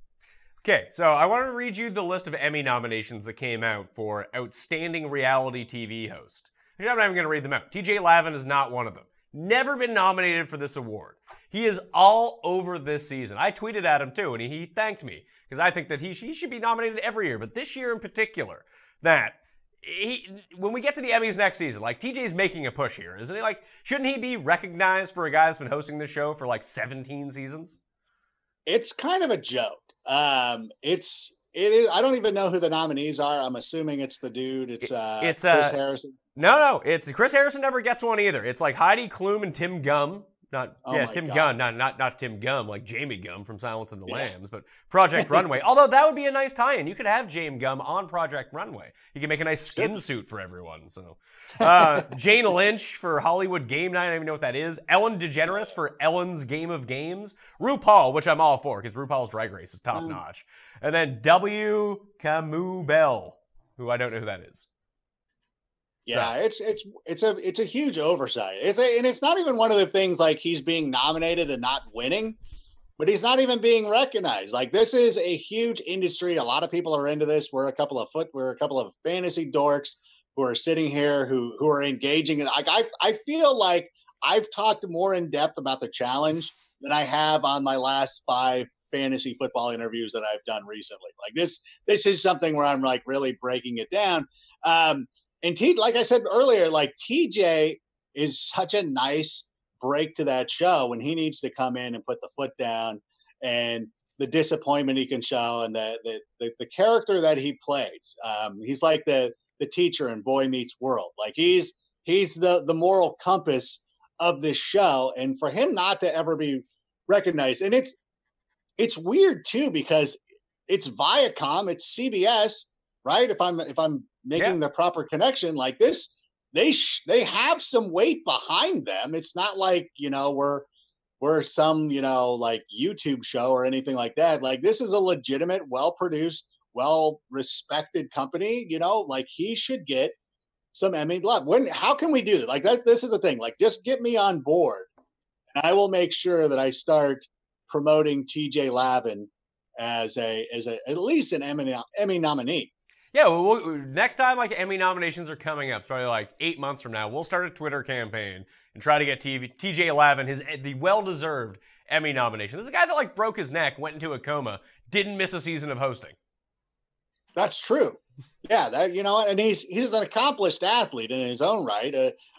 Okay, so I want to read you the list of Emmy nominations that came out for Outstanding Reality TV Host. I'm not even going to read them out. TJ Lavin is not one of them. Never been nominated for this award. He is all over this season. I tweeted at him too, and he thanked me, because I think that he should be nominated every year, but this year in particular, that when we get to the Emmys next season, like TJ's making a push here, isn't he? Like, shouldn't he be recognized for a guy that's been hosting this show for like 17 seasons? It's kind of a joke. It is. I don't even know who the nominees are. I'm assuming it's the dude. It's Chris Harrison. No, it's Chris Harrison never gets one either. It's like Heidi Klum and Tim Gum. Tim Gunn, not Tim Gum, like Jamie Gum from Silence of the Lambs, but Project Runway. Although that would be a nice tie-in. You could have James Gum on Project Runway. You can make a nice skin suit for everyone. So, Jane Lynch for Hollywood Game Night. I don't even know what that is. Ellen DeGeneres for Ellen's Game of Games. RuPaul, which I'm all for because RuPaul's Drag Race is top notch. And then W. Camus Bell, who I don't know who that is. Yeah, it's a huge oversight. It's not even one of the things like he's being nominated and not winning, but he's not even being recognized. Like, this is a huge industry. A lot of people are into this. We're a couple of fantasy dorks who are sitting here who are engaging. Like, I feel like I've talked more in depth about the challenge than I have on my last 5 fantasy football interviews that I've done recently. Like, this is something where I'm like really breaking it down. And like I said earlier, like TJ is such a nice break to that show when he needs to come in and put the foot down, and the disappointment he can show, and the character that he plays. He's like the teacher in Boy Meets World. Like he's the moral compass of this show, and for him not to ever be recognized, and it's weird too because it's Viacom, it's CBS, right? If I'm making the proper connection like this, they have some weight behind them. It's not like, we're some, like YouTube show or anything like that. Like, this is a legitimate, well-produced, well-respected company, like he should get some Emmy love. How can we do that? Like, this is the thing, like, just get me on board and I will make sure that I start promoting TJ Lavin as at least an Emmy nominee. Yeah, well, next time like Emmy nominations are coming up, probably like 8 months from now, we'll start a Twitter campaign and try to get TJ Lavin the well-deserved Emmy nomination. This is a guy that like broke his neck, went into a coma, didn't miss a season of hosting. That's true. Yeah, and he's an accomplished athlete in his own right,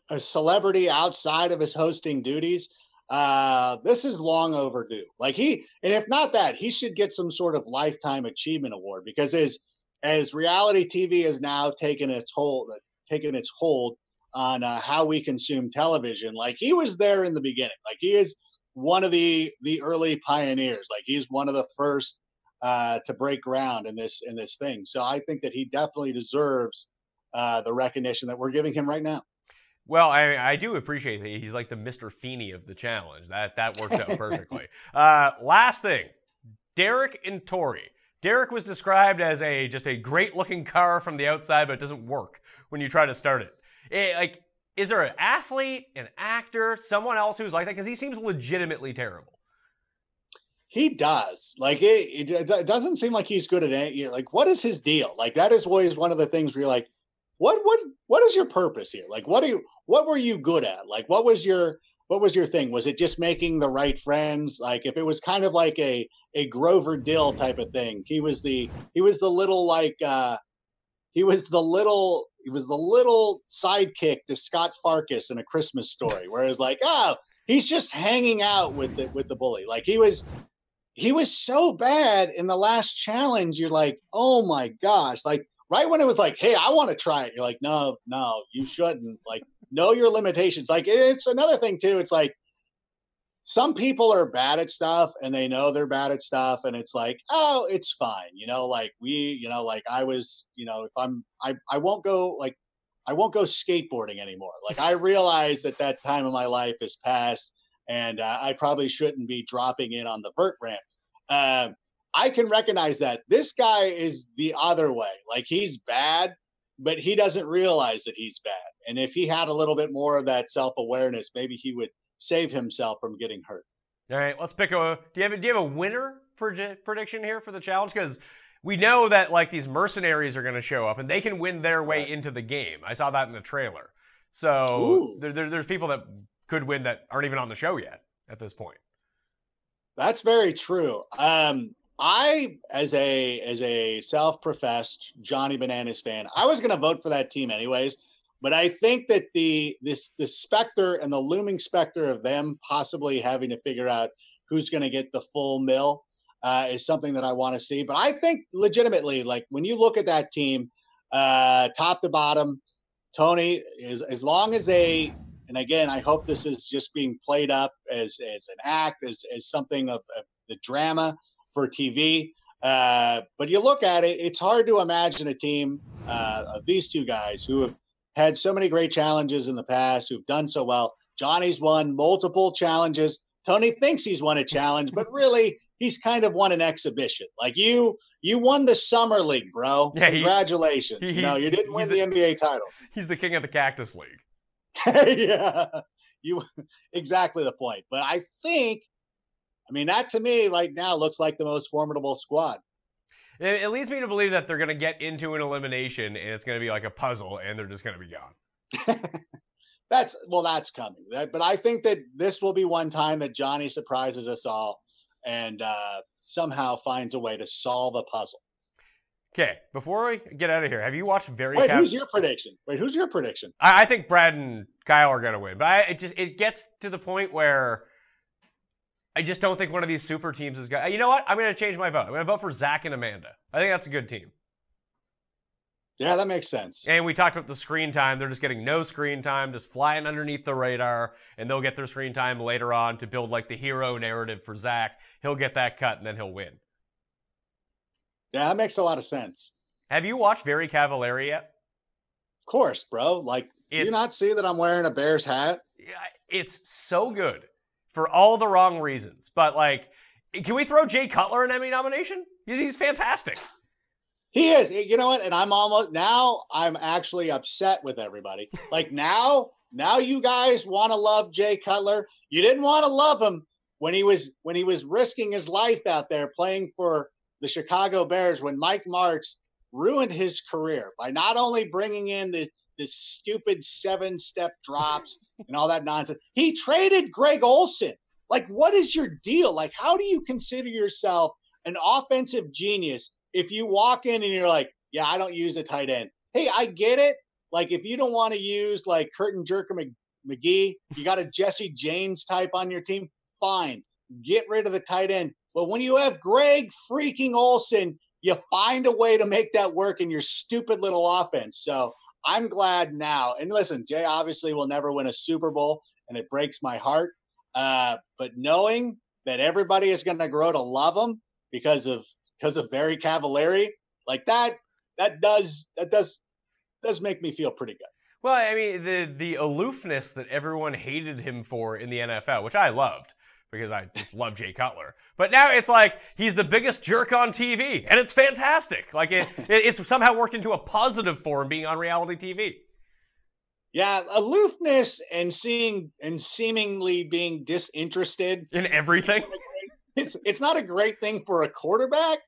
a celebrity outside of his hosting duties. This is long overdue. Like and if not that, he should get some sort of lifetime achievement award, because as reality TV has now taken its hold on how we consume television, like he was there in the beginning. Like he is one of the early pioneers. Like he's one of the first to break ground in this thing. So I think that he definitely deserves the recognition that we're giving him right now. Well, I do appreciate that he's like the Mr. Feeney of the challenge. That works out perfectly. Last thing, Derek and Tori. Derek was described as just a great-looking car from the outside, but it doesn't work when you try to start it. Is there an athlete, an actor, someone else who's like that? Because he seems legitimately terrible. He does. Like, it doesn't seem like he's good at anything. Like, what is his deal? Like, that is always one of the things where you're like, what is your purpose here? Like, what were you good at? Like, what was your thing? Was it just making the right friends? Like, if it was kind of like a Grover Dill type of thing, he was the little sidekick to Scott Farkas in A Christmas Story, where it's like, oh, he's just hanging out with the bully. Like he was so bad in the last challenge. You're like, oh my gosh. Like right when it was like, hey, I want to try it. You're like, no, you shouldn't. Like know your limitations. Like, it's another thing too. It's like, some people are bad at stuff and they know they're bad at stuff. And it's like, oh, it's fine. Like I was, if I won't go, like, I won't go skateboarding anymore. Like, I realize that time of my life is past, and I probably shouldn't be dropping in on the vert ramp. I can recognize that. This guy is the other way. Like, he's bad, but he doesn't realize that he's bad. And if he had a little bit more of that self-awareness, maybe he would save himself from getting hurt. All right, let's pick a. Do you have a winner prediction here for the challenge? Because we know that like these mercenaries are going to show up and they can win their way into the game. I saw that in the trailer. So there's people that could win that aren't even on the show yet at this point. That's very true. I, as a self-professed Johnny Bananas fan, I was going to vote for that team anyways. But I think that the specter and the looming specter of them possibly having to figure out who's going to get the full mill is something that I want to see. But I think legitimately, like, when you look at that team, top to bottom, Tony, is as long as they, and again, I hope this is just being played up as an act, as something of the drama for TV. But you look at it, it's hard to imagine a team of these two guys who have had so many great challenges in the past, who've done so well. Johnny's won multiple challenges. Tony thinks he's won a challenge, but really he's kind of won an exhibition. Like, you won the summer league, bro. Yeah, congratulations. You didn't win the NBA title. He's the king of the Cactus League. Yeah, exactly the point. But I think, that to me, like, now looks like the most formidable squad. It leads me to believe that they're going to get into an elimination and it's going to be like a puzzle and they're just going to be gone. That's coming. But I think that this will be one time that Johnny surprises us all and somehow finds a way to solve a puzzle. Okay, before we get out of here, have you watched who's your prediction? Who's your prediction? I think Brad and Kyle are going to win. But it gets to the point where I just don't think one of these super teams is going to... You know what? I'm going to change my vote. I'm going to vote for Zach and Amanda. I think that's a good team. Yeah, that makes sense. And we talked about the screen time. They're just getting no screen time, just flying underneath the radar, and they'll get their screen time later on to build like the hero narrative for Zach. He'll get that cut, and then he'll win. Yeah, that makes a lot of sense. Have you watched Very Cavallari yet? Of course, bro. Like, do you not see that I'm wearing a Bears hat? It's so good. For all the wrong reasons. But, like, can we throw Jay Cutler an Emmy nomination? He's fantastic. He is. You know what? And I'm actually upset with everybody. Like, now you guys want to love Jay Cutler. You didn't want to love him when he was risking his life out there playing for the Chicago Bears, when Mike Martz ruined his career by not only bringing in the stupid 7-step drops and all that nonsense. He traded Greg Olsen. Like, what is your deal? Like, how do you consider yourself an offensive genius if you walk in and you're like, yeah, I don't use a tight end? Hey, I get it. Like, if you don't want to use like Curtin Jerker McGee, you got a Jesse James type on your team, fine. Get rid of the tight end. But when you have Greg freaking Olsen, you find a way to make that work in your stupid little offense. So I'm glad now. And listen, Jay obviously will never win a Super Bowl, and it breaks my heart. But knowing that everybody is going to grow to love him because of Very Cavallari, like that does make me feel pretty good. Well, I mean, the aloofness that everyone hated him for in the NFL, which I loved because I just love Jay Cutler. But now it's like he's the biggest jerk on TV, and it's fantastic. Like it's somehow worked into a positive for him being on reality TV. Yeah, aloofness and seemingly being disinterested in everything. It's not a great thing for a quarterback,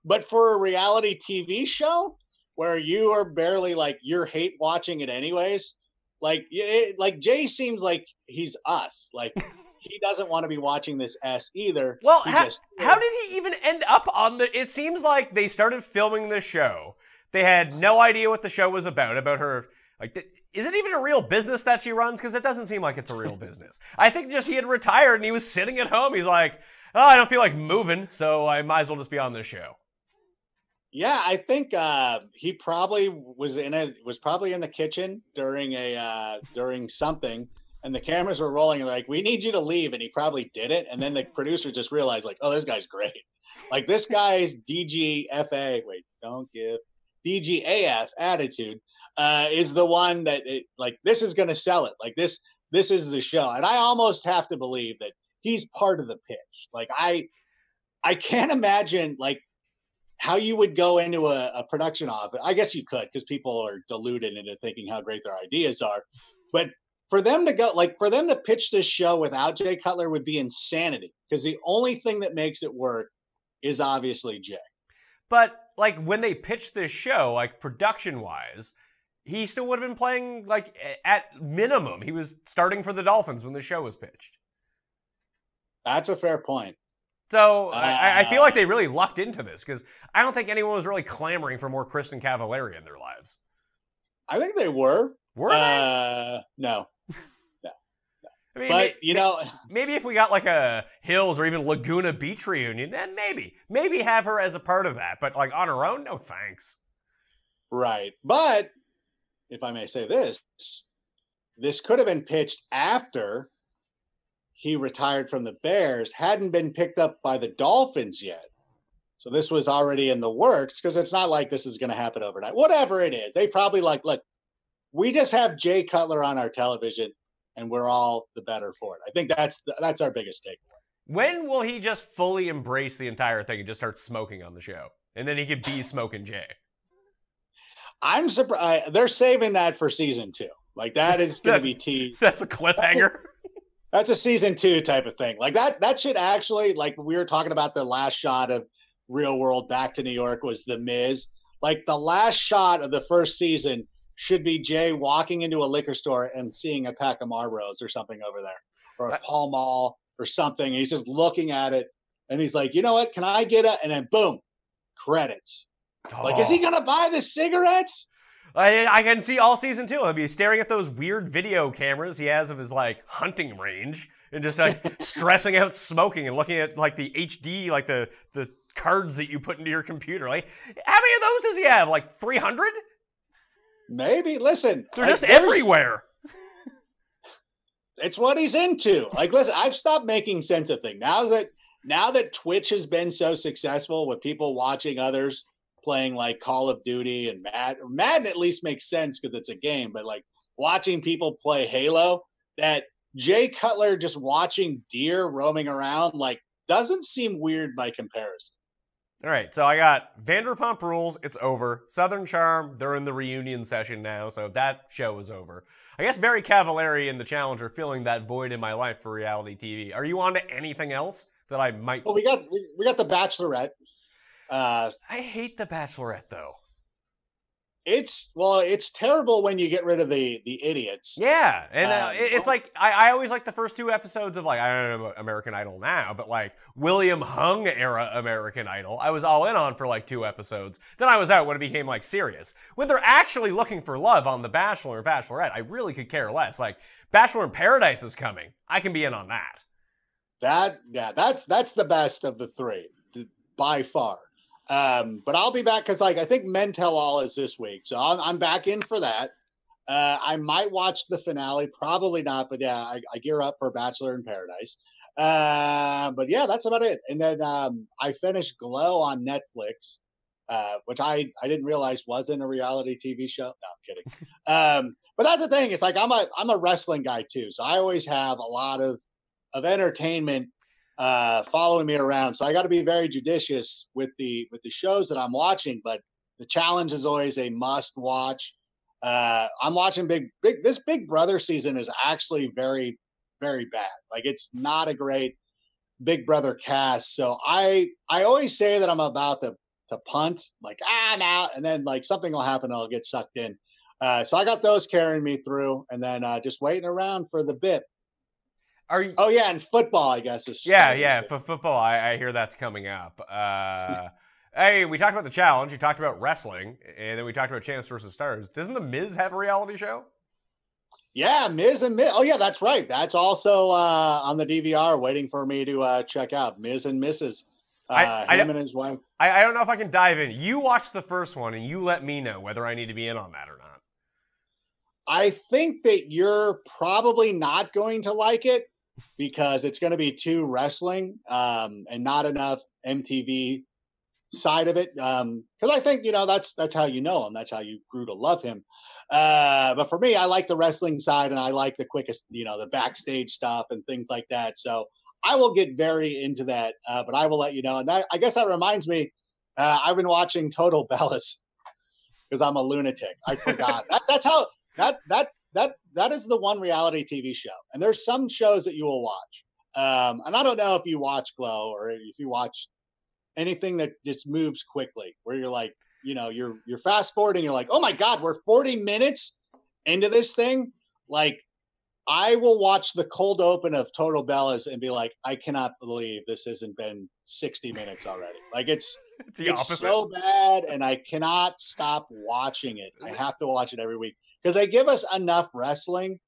but for a reality TV show where you are barely like you're hate watching it anyways. Like Jay seems like he's us. Like he doesn't want to be watching this either. Well, how did he even end up on the... It seems like they started filming the show. They had no idea what the show was about her... Like, is it even a real business that she runs? Because it doesn't seem like it's a real business. I think just he had retired and he was sitting at home. He's like, oh, I don't feel like moving, so I might as well just be on this show. Yeah, I think he probably was probably in the kitchen during something, and the cameras were rolling. And like, we need you to leave, and he probably didn't. And then the producer just realized, like, oh, this guy's great. Like this guy's DGFA. Wait, don't give DGAF attitude is the one that like this is going to sell it. Like this is the show, and I almost have to believe that he's part of the pitch. Like I can't imagine like how you would go into a production office. I guess you could because people are deluded into thinking how great their ideas are. But for them to pitch this show without Jay Cutler would be insanity because the only thing that makes it work is obviously Jay. But like when they pitched this show, like production wise, he still would have been playing like at minimum. He was starting for the Dolphins when the show was pitched. That's a fair point. So I feel like they really lucked into this because I don't think anyone was really clamoring for more Kristen Cavallari in their lives. I think they were. Were they? No. I mean, but maybe if we got like a Hills or even Laguna Beach reunion, then maybe have her as a part of that. But like on her own, no thanks. Right. But if I may say this could have been pitched after he retired from the Bears, hadn't been picked up by the Dolphins yet. So this was already in the works because it's not like this is going to happen overnight. Whatever it is, they probably like, look, we just have Jay Cutler on our television and we're all the better for it. I think that's our biggest takeaway. When will he just fully embrace the entire thing and just start smoking on the show? And then he could be Smoking Jay. I'm surprised. They're saving that for season 2. Like that is going to be teased. That's a cliffhanger. That's a season 2 type of thing. Like that should actually, like we were talking about the last shot of Real World Back to New York was The Miz. Like the last shot of the first season should be Jay walking into a liquor store and seeing a pack of Marlboros or something over there, or a Pall Mall or something. And he's just looking at it and he's like, you know what? Can I get a, and then boom, credits. Oh. Like, is he going to buy the cigarettes? I can see all season 2. He'll be staring at those weird video cameras he has of his like hunting range and just like stressing out smoking and looking at like the HD, like the cards that you put into your computer. Like, how many of those does he have? Like 300? Maybe. Listen, they're just everywhere. It's what he's into. Like, listen, I've stopped making sense of things now that Twitch has been so successful with people watching others playing like Call of Duty and Madden at least makes sense because it's a game, but like watching people play Halo, that Jay Cutler just watching deer roaming around like doesn't seem weird by comparison. All right, so I got Vanderpump Rules, it's over. Southern Charm, they're in the reunion session now, so that show is over. I guess Very Cavallari and The Challenge are filling that void in my life for reality TV. Are you on to anything else that I might... Well, we got The Bachelorette. I hate The Bachelorette, though. It's terrible when you get rid of the idiots. Yeah, and it's like I always like the first 2 episodes of like, I don't know American Idol now, but like William Hung era American Idol, I was all in on for like 2 episodes. Then I was out when it became like serious. When they're actually looking for love on The Bachelor or Bachelorette, I really could care less. Like Bachelor in Paradise is coming, I can be in on that. That's the best of the 3 by far. But I'll be back because like I think Men Tell All is this week, so I'm back in for that. I might watch the finale, probably not, but yeah, I gear up for Bachelor in Paradise. But yeah, that's about it. And then I finished Glow on Netflix, which I didn't realize wasn't a reality TV show. No, I'm kidding. But that's the thing. It's like I'm a wrestling guy too, so I always have a lot of entertainment following me around. So I got to be very judicious with the shows that I'm watching, but The Challenge is always a must watch. I'm watching this Big Brother season is actually very, very bad. Like it's not a great Big Brother cast. So I always say that I'm about to punt, like I'm out, and then like something will happen and I'll get sucked in. So I got those carrying me through, and then just waiting around for the bip. Oh yeah, and football, I guess is for football. I hear that's coming up. Hey, we talked about The Challenge. You talked about wrestling, and then we talked about Champs versus Stars. Doesn't The Miz have a reality show? Yeah, Miz and Miz. Oh yeah, that's right. That's also on the DVR, waiting for me to check out. Miz and Mrs. Him and his wife. I don't know if I can dive in. You watch the first one, and you let me know whether I need to be in on that or not. I think that you're probably not going to like it because it's going to be too wrestling and not enough MTV side of it. Because I think, that's how you know him. That's how you grew to love him. But for me, I like the wrestling side and I like the quickest, the backstage stuff and things like that. So I will get very into that, but I will let you know. And I guess that reminds me, I've been watching Total Bellas because I'm a lunatic. I forgot. That's how that is the one reality TV show. And there's some shows that you will watch. And I don't know if you watch Glow or if you watch anything that just moves quickly, where you're like, you're fast forwarding. You're like, oh my God, we're 40 minutes into this thing. Like, I will watch the cold open of Total Bellas and be like, I cannot believe this hasn't been 60 minutes already. Like it's so bad, and I cannot stop watching it. I have to watch it every week because they give us enough wrestling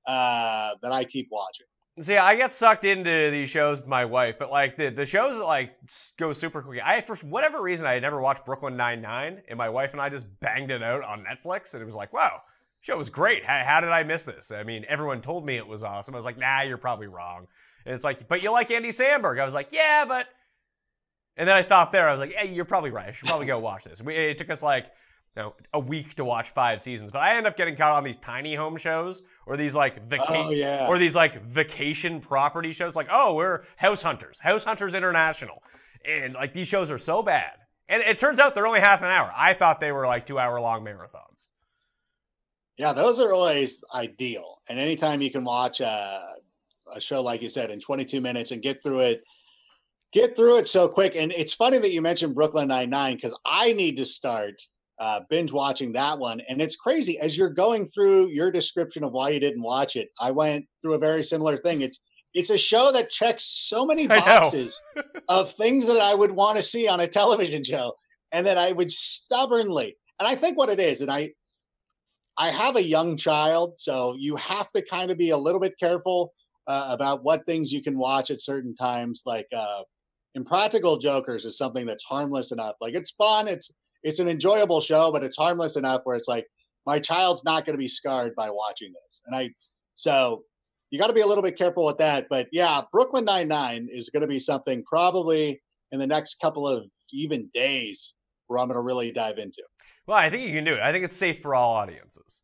that I keep watching. See, I get sucked into these shows with my wife, but like the shows that like go super quick. For whatever reason, I had never watched Brooklyn Nine-Nine, and my wife and I just banged it out on Netflix, and it was like, wow. Show was great. How did I miss this? I mean, everyone told me it was awesome. I was like, nah, you're probably wrong. And it's like, but you like Andy Samberg. I was like, yeah, but... And then I stopped there. I was like, hey, you're probably right. I should probably go watch this. It took us like a week to watch 5 seasons. But I end up getting caught on these tiny home shows or these like or these like vacation property shows. Like, oh, we're House Hunters International. And like these shows are so bad. And it turns out they're only half an hour. I thought they were like 2-hour-long marathons. Yeah, those are always ideal. And anytime you can watch a show, like you said, in 22 minutes and get through it so quick. And it's funny that you mentioned Brooklyn Nine-Nine because I need to start binge watching that one. And it's crazy. As you're going through your description of why you didn't watch it, I went through a very similar thing. It's a show that checks so many boxes of things that I would want to see on a television show. And that I would stubbornly, and I think what it is, and I have a young child, so you have to kind of be a little bit careful about what things you can watch at certain times. Like Impractical Jokers is something that's harmless enough. Like it's fun, it's an enjoyable show, but it's harmless enough where it's like my child's not going to be scarred by watching this. So you got to be a little bit careful with that. But yeah, Brooklyn Nine-Nine is going to be something probably in the next couple of even days where I'm going to really dive into. Well, I think you can do it. I think it's safe for all audiences.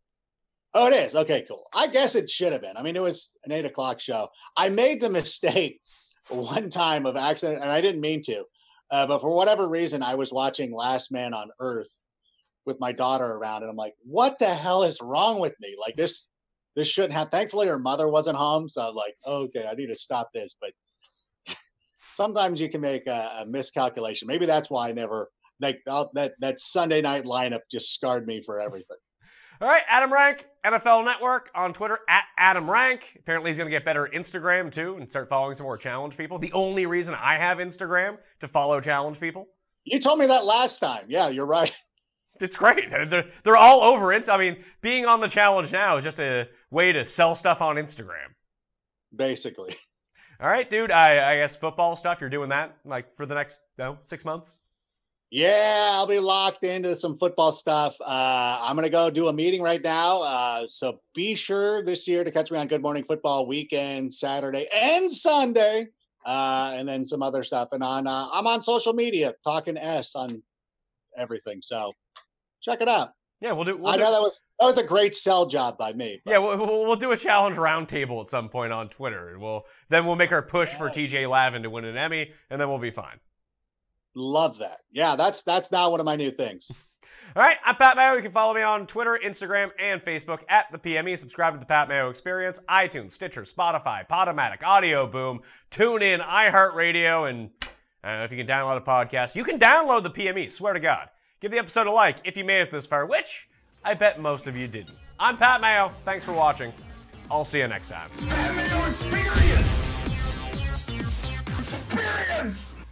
Oh, it is? Okay, cool. I guess it should have been. I mean, it was an 8 o'clock show. I made the mistake one time of accident, and I didn't mean to. But for whatever reason, I was watching Last Man on Earth with my daughter around, and I'm like, what the hell is wrong with me? Like, this shouldn't have. Thankfully, her mother wasn't home, so I was like, okay, I need to stop this. But sometimes you can make a miscalculation. Maybe that's why I never... Like that Sunday night lineup just scarred me for everything. All right, Adam Rank, NFL Network on Twitter at Adam Rank. Apparently he's going to get better at Instagram too and start following some more challenge people. The only reason I have Instagram to follow challenge people. You told me that last time. Yeah, you're right. It's great. They're all over it. I mean, being on the challenge now is just a way to sell stuff on Instagram. Basically. All right, dude. I guess football stuff, you're doing that like for the next 6 months? Yeah, I'll be locked into some football stuff. I'm going to go do a meeting right now. So be sure this year to catch me on Good Morning Football weekend, Saturday and Sunday, and then some other stuff. And I'm on social media talking S on everything. So check it out. Yeah, we'll do. I know that was a great sell job by me. But. Yeah, we'll do a challenge roundtable at some point on Twitter. And we'll make our push for TJ Lavin to win an Emmy, and then we'll be fine. Love that. Yeah, that's now one of my new things. All right, I'm Pat Mayo. You can follow me on Twitter, Instagram, and Facebook at the PME. Subscribe to the Pat Mayo Experience, iTunes, Stitcher, Spotify, Podomatic, Audio Boom, TuneIn, iHeartRadio, and I don't know if you can download a podcast. You can download the PME, swear to God. Give the episode a like if you made it this far, which I bet most of you didn't. I'm Pat Mayo. Thanks for watching. I'll see you next time. Pat Mayo Experience! Experience!